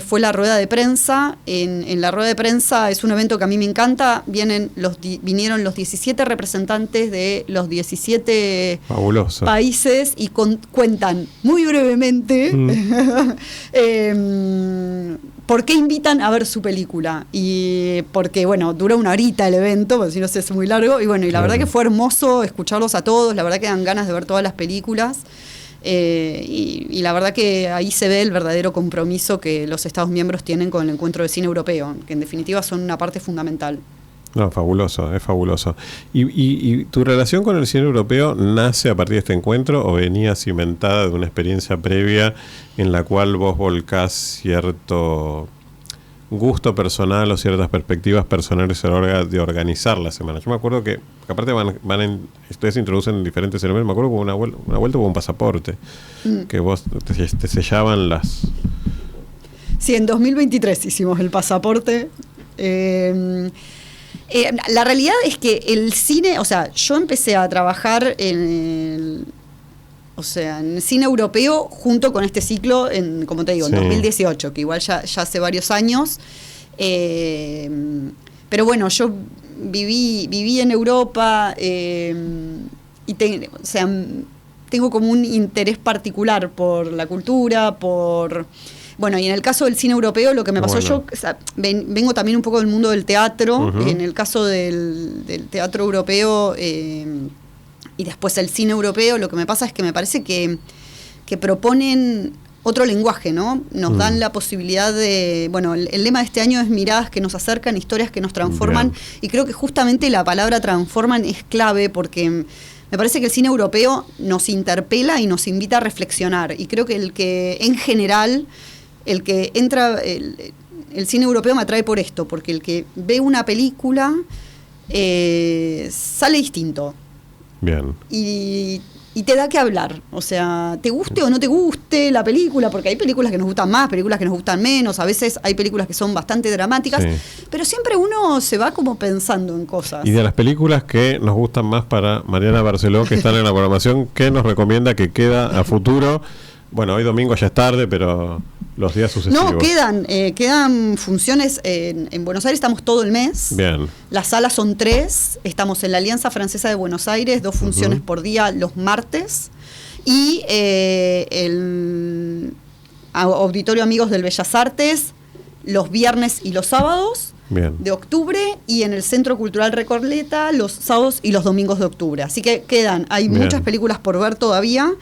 Fue la rueda de prensa. En la rueda de prensa es un evento que a mí me encanta. Vinieron los 17 representantes de los 17 Fabuloso. Países y cuentan muy brevemente por qué invitan a ver su película. Y porque, bueno, dura una horita el evento, porque si no se hace muy largo. Y bueno, y la verdad que fue hermoso escucharlos a todos. La verdad que dan ganas de ver todas las películas. Y la verdad que ahí se ve el verdadero compromiso que los Estados miembros tienen con el encuentro de cine europeo, que en definitiva son una parte fundamental. No, fabuloso, es fabuloso. ¿Y tu relación con el cine europeo nace a partir de este encuentro o venía cimentada de una experiencia previa en la cual vos volcás cierto gusto personal o ciertas perspectivas personales a la hora de organizar la semana. Yo me acuerdo que aparte ustedes introducen diferentes elementos. Me acuerdo que una vuelta hubo un pasaporte, que vos te sellaban las... Sí, en 2023 hicimos el pasaporte. La realidad es que el cine, o sea, yo empecé a trabajar en el cine europeo junto con este ciclo, como te digo, en 2018, que igual ya hace varios años. Pero bueno, yo viví en Europa y tengo como un interés particular por la cultura, Bueno, y en el caso del cine europeo, lo que me pasó yo, vengo también un poco del mundo del teatro, en el caso del teatro europeo y después el cine europeo, lo que me pasa es que me parece que proponen otro lenguaje, ¿no? Nos dan la posibilidad de... Bueno, el lema de este año es miradas que nos acercan, historias que nos transforman, y creo que justamente la palabra transforman es clave porque... Me parece que el cine europeo nos interpela y nos invita a reflexionar, y creo que en general... El que entra, el cine europeo me atrae por esto, porque el que ve una película sale distinto. Bien. Y te da que hablar. O sea, te guste o no te guste la película, porque hay películas que nos gustan más, películas que nos gustan menos, a veces hay películas que son bastante dramáticas, pero siempre uno se va como pensando en cosas. Y de las películas que nos gustan más para Mariana Barceló, que están en la programación, ¿qué nos recomienda que queda a futuro? Bueno, hoy domingo ya es tarde, pero los días sucesivos. No, quedan funciones en Buenos Aires, estamos todo el mes. Bien. Las salas son 3, estamos en la Alianza Francesa de Buenos Aires, 2 funciones por día los martes. Y el Auditorio Amigos del Bellas Artes los viernes y los sábados de octubre, y en el Centro Cultural Recoleta los sábados y los domingos de octubre. Así que hay muchas películas por ver todavía.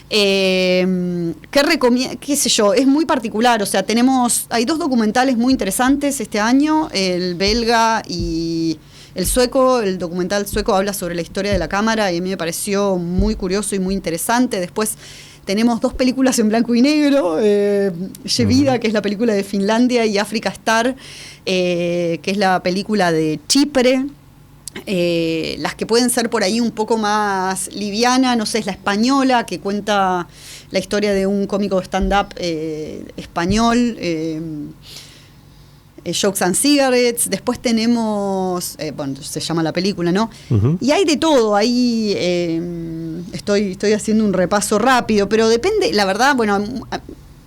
¿Qué sé yo? Es muy particular, o sea, hay 2 documentales muy interesantes este año, el belga y el sueco. El documental sueco habla sobre la historia de la cámara y a mí me pareció muy curioso y muy interesante. Después tenemos 2 películas en blanco y negro, Yevida, que es la película de Finlandia, y Africa Star, que es la película de Chipre. Las que pueden ser por ahí un poco más liviana, no sé, es La Española, que cuenta la historia de un cómico de stand-up español, Jokes and Cigarettes. Después tenemos, se llama la película, ¿no? Y hay de todo, ahí estoy haciendo un repaso rápido, pero depende, la verdad, bueno,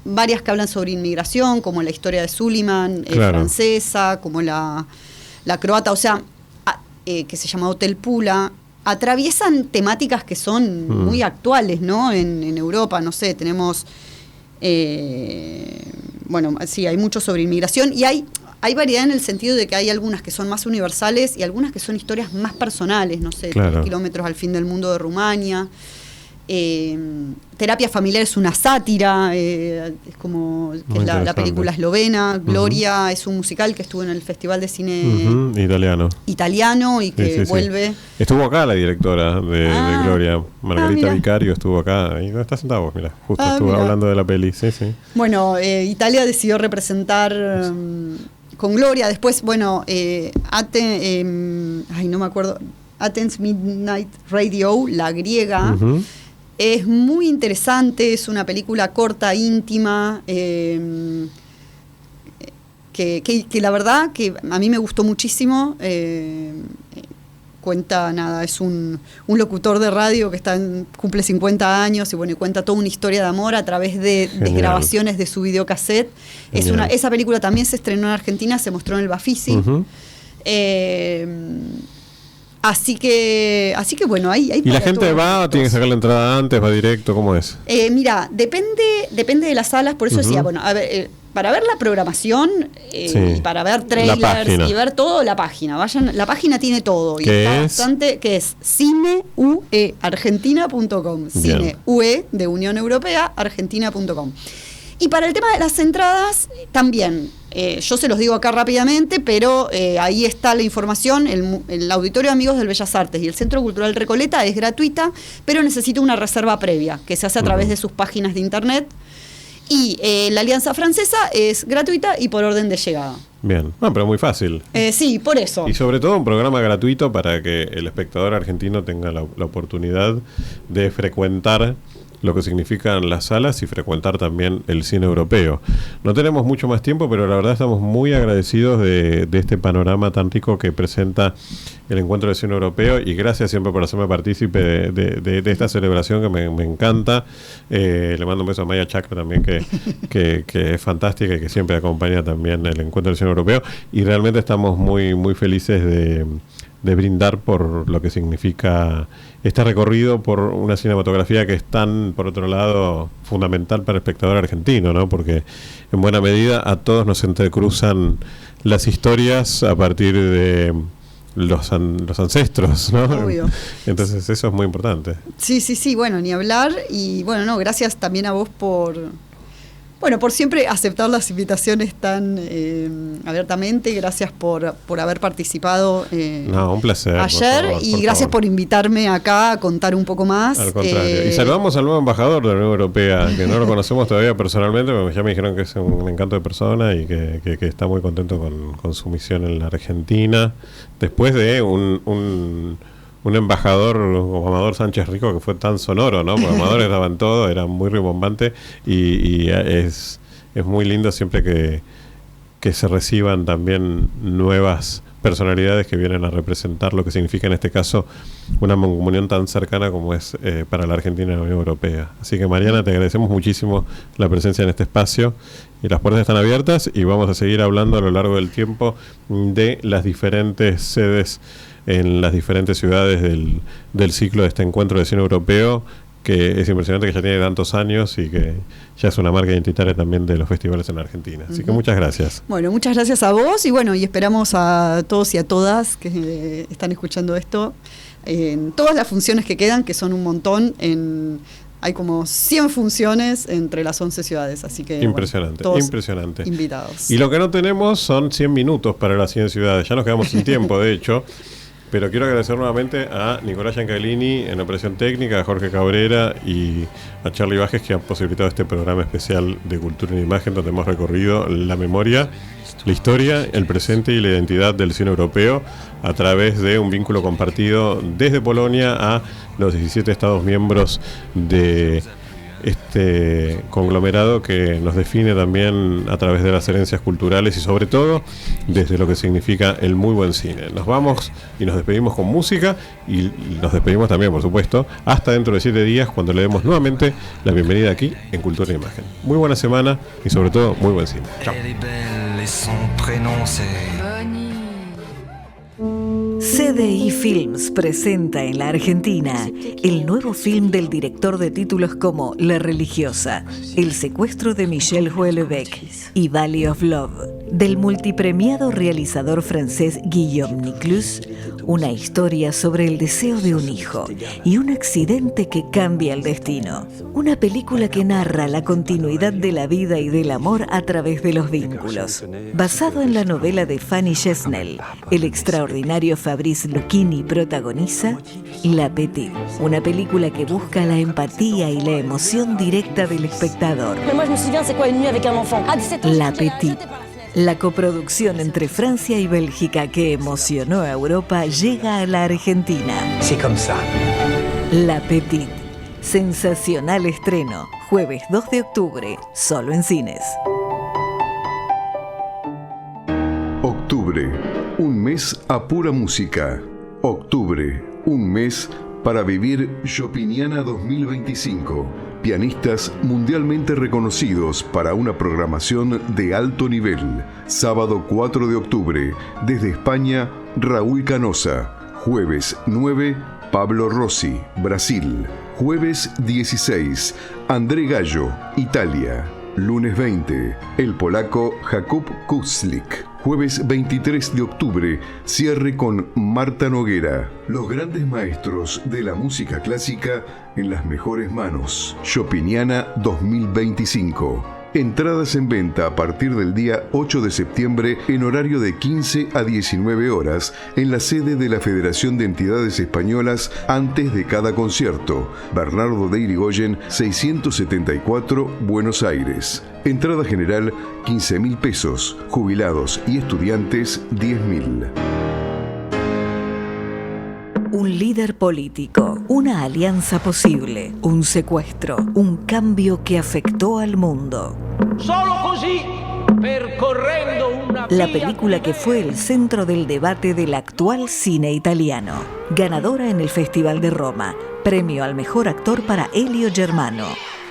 varias que hablan sobre inmigración, como la historia de Suleiman, francesa, como la croata, o sea, que se llama Hotel Pula, atraviesan temáticas que son muy actuales, ¿no? En Europa, no sé, tenemos, sí, hay mucho sobre inmigración, y hay variedad en el sentido de que hay algunas que son más universales y algunas que son historias más personales, no sé, 3 kilómetros al fin del mundo de Rumania. Terapia Familiar es una sátira, es como que es la película eslovena. Gloria es un musical que estuvo en el Festival de Cine italiano y que vuelve. Estuvo acá la directora de Gloria, Margarita Vicario, estuvo acá. Y no está sentado, mira, justo estuvo hablando de la peli. Sí. Bueno, Italia decidió representar con Gloria. Después, no me acuerdo, Athens Midnight Radio, la griega. Es muy interesante, es una película corta, íntima, que la verdad que a mí me gustó muchísimo. Cuenta, es un locutor de radio que cumple 50 años y cuenta toda una historia de amor a través de grabaciones de su videocassette. Esa película también se estrenó en Argentina, se mostró en el Bafisi. Así que bueno, hay ¿y la gente va o tiene que sacar la entrada antes, va directo? ¿Cómo es? Mira, depende de las salas, por eso decía, para ver la programación, y para ver trailers y ver todo, la página. La página tiene todo. Y está bastante, que es cineueargentina.com. Cine de Unión Europea, argentina.com. Y para el tema de las entradas, también, yo se los digo acá rápidamente, pero ahí está la información. El Auditorio Amigos del Bellas Artes y el Centro Cultural Recoleta es gratuita, pero necesita una reserva previa, que se hace a través de sus páginas de internet. Y la Alianza Francesa es gratuita y por orden de llegada. Bien, no, pero muy fácil. Sí, por eso. Y sobre todo un programa gratuito para que el espectador argentino tenga la oportunidad de frecuentar lo que significan las salas y frecuentar también el cine europeo. No tenemos mucho más tiempo, pero la verdad estamos muy agradecidos de este panorama tan rico que presenta el Encuentro del Cine Europeo, y gracias siempre por hacerme partícipe de esta celebración que me encanta. Le mando un beso a Maya Chakra también, que es fantástica y que siempre acompaña también el Encuentro del Cine Europeo, y realmente estamos muy, muy felices de brindar por lo que significa este recorrido por una cinematografía que es tan, por otro lado, fundamental para el espectador argentino, ¿no? Porque en buena medida a todos nos entrecruzan las historias a partir de los ancestros, ¿no? Obvio. Entonces eso es muy importante. Sí, bueno, ni hablar. Y bueno, no, gracias también a vos por siempre aceptar las invitaciones tan abiertamente. Gracias por haber participado un placer, ayer, y gracias por invitarme acá a contar un poco más. Al contrario. Y saludamos al nuevo embajador de la Unión Europea, que no lo conocemos todavía personalmente, pero ya me dijeron que es un encanto de persona y que está muy contento con su misión en la Argentina, después de un embajador como Amador Sánchez Rico, que fue tan sonoro, ¿no? Porque Amador daban todo, era muy rimbombante, y es muy lindo siempre que se reciban también nuevas personalidades que vienen a representar lo que significa en este caso una comunión tan cercana como es para la Argentina y la Unión Europea. Así que, Mariana, te agradecemos muchísimo la presencia en este espacio, y las puertas están abiertas, y vamos a seguir hablando a lo largo del tiempo de las diferentes sedes en las diferentes ciudades del ciclo de este Encuentro de Cine Europeo, que es impresionante, que ya tiene tantos años y que ya es una marca identitaria también de los festivales en Argentina. Así que muchas gracias. Bueno, muchas gracias a vos, y esperamos a todos y a todas que están escuchando esto en todas las funciones que quedan, que son un montón. Hay como 100 funciones entre las 11 ciudades, así que impresionante, todos impresionante. Invitados. Y lo que no tenemos son 100 minutos para las 100 ciudades. Ya nos quedamos sin tiempo, de hecho. Pero quiero agradecer nuevamente a Nicolás Giancalini en operación técnica, a Jorge Cabrera y a Charlie Bajes, que han posibilitado este programa especial de Cultura en Imagen, donde hemos recorrido la memoria, la historia, el presente y la identidad del cine europeo a través de un vínculo compartido desde Polonia a los 17 Estados miembros de este conglomerado que nos define también a través de las herencias culturales y sobre todo desde lo que significa el muy buen cine. Nos vamos y nos despedimos con música, y nos despedimos también, por supuesto, hasta dentro de 7 días, cuando le demos nuevamente la bienvenida aquí en Cultura e Imagen. Muy buena semana y sobre todo muy buen cine. Chao. CDI Films presenta en la Argentina el nuevo film del director de títulos como La Religiosa, El secuestro de Michel Houellebecq y Valley of Love, del multipremiado realizador francés Guillaume Niclus, una historia sobre el deseo de un hijo y un accidente que cambia el destino. Una película que narra la continuidad de la vida y del amor a través de los vínculos. Basado en la novela de Fanny Chesnel, el extraordinario Fabrice Lucchini protagoniza La Petite, una película que busca la empatía y la emoción directa del espectador. La Petite, la coproducción entre Francia y Bélgica que emocionó a Europa, llega a la Argentina. La Petite, sensacional estreno, jueves 2 de octubre, solo en cines. Octubre, un mes a pura música. Octubre, un mes para vivir Chopiniana 2025. Pianistas mundialmente reconocidos para una programación de alto nivel. Sábado 4 de octubre, desde España, Raúl Canosa. Jueves 9, Pablo Rossi, Brasil. Jueves 16, André Gallo, Italia. Lunes 20, el polaco Jakub Kuczlik. Jueves 23 de octubre, cierre con Marta Noguera. Los grandes maestros de la música clásica en las mejores manos. Chopiniana 2025. Entradas en venta a partir del día 8 de septiembre en horario de 15 a 19 horas en la sede de la Federación de Entidades Españolas antes de cada concierto. Bernardo de Irigoyen, 674, Buenos Aires. Entrada general, 15.000 pesos. Jubilados y estudiantes, 10.000. Un líder político, una alianza posible, un secuestro, un cambio que afectó al mundo. Solo così, percorrendo una La película que fue el centro del debate del actual cine italiano. Ganadora en el Festival de Roma, premio al mejor actor para Elio Germano.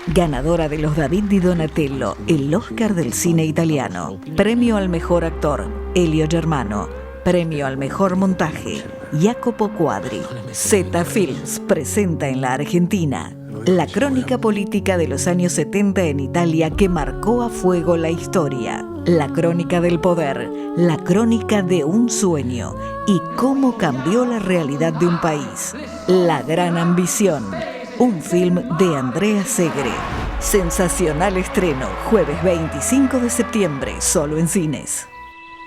Ganadora de los David di Donatello, el Oscar del cine italiano. Premio al mejor actor, Elio Germano. Premio al mejor montaje, Jacopo Quadri. Zeta Films presenta en la Argentina la crónica política de los años 70 en Italia que marcó a fuego la historia. La crónica del poder, la crónica de un sueño y cómo cambió la realidad de un país. La gran ambición. Un film de Andrea Segre. Sensacional estreno, jueves 25 de septiembre, solo en cines.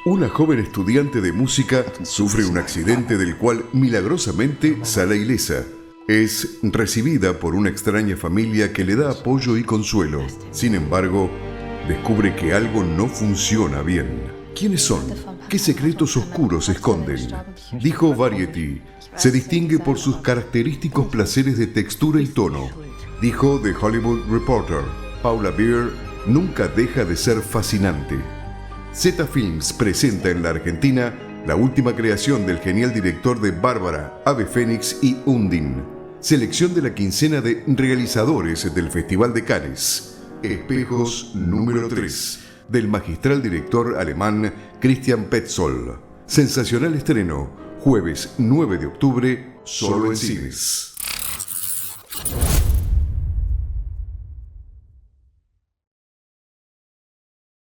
Una joven estudiante de música sufre un accidente del cual milagrosamente sale ilesa. Es recibida por una extraña familia que le da apoyo y consuelo. Sin embargo, descubre que algo no funciona bien. ¿Quiénes son? ¿Qué secretos oscuros esconden? Dijo Variety. Se distingue por sus característicos placeres de textura y tono. Dijo The Hollywood Reporter. Paula Beer nunca deja de ser fascinante. Zeta Films presenta en la Argentina la última creación del genial director de Bárbara, Ave Fénix y Undine. Selección de la quincena de realizadores del Festival de Cannes. Espejos número 3, del magistral director alemán Christian Petzold. Sensacional estreno, jueves 9 de octubre, solo en cines.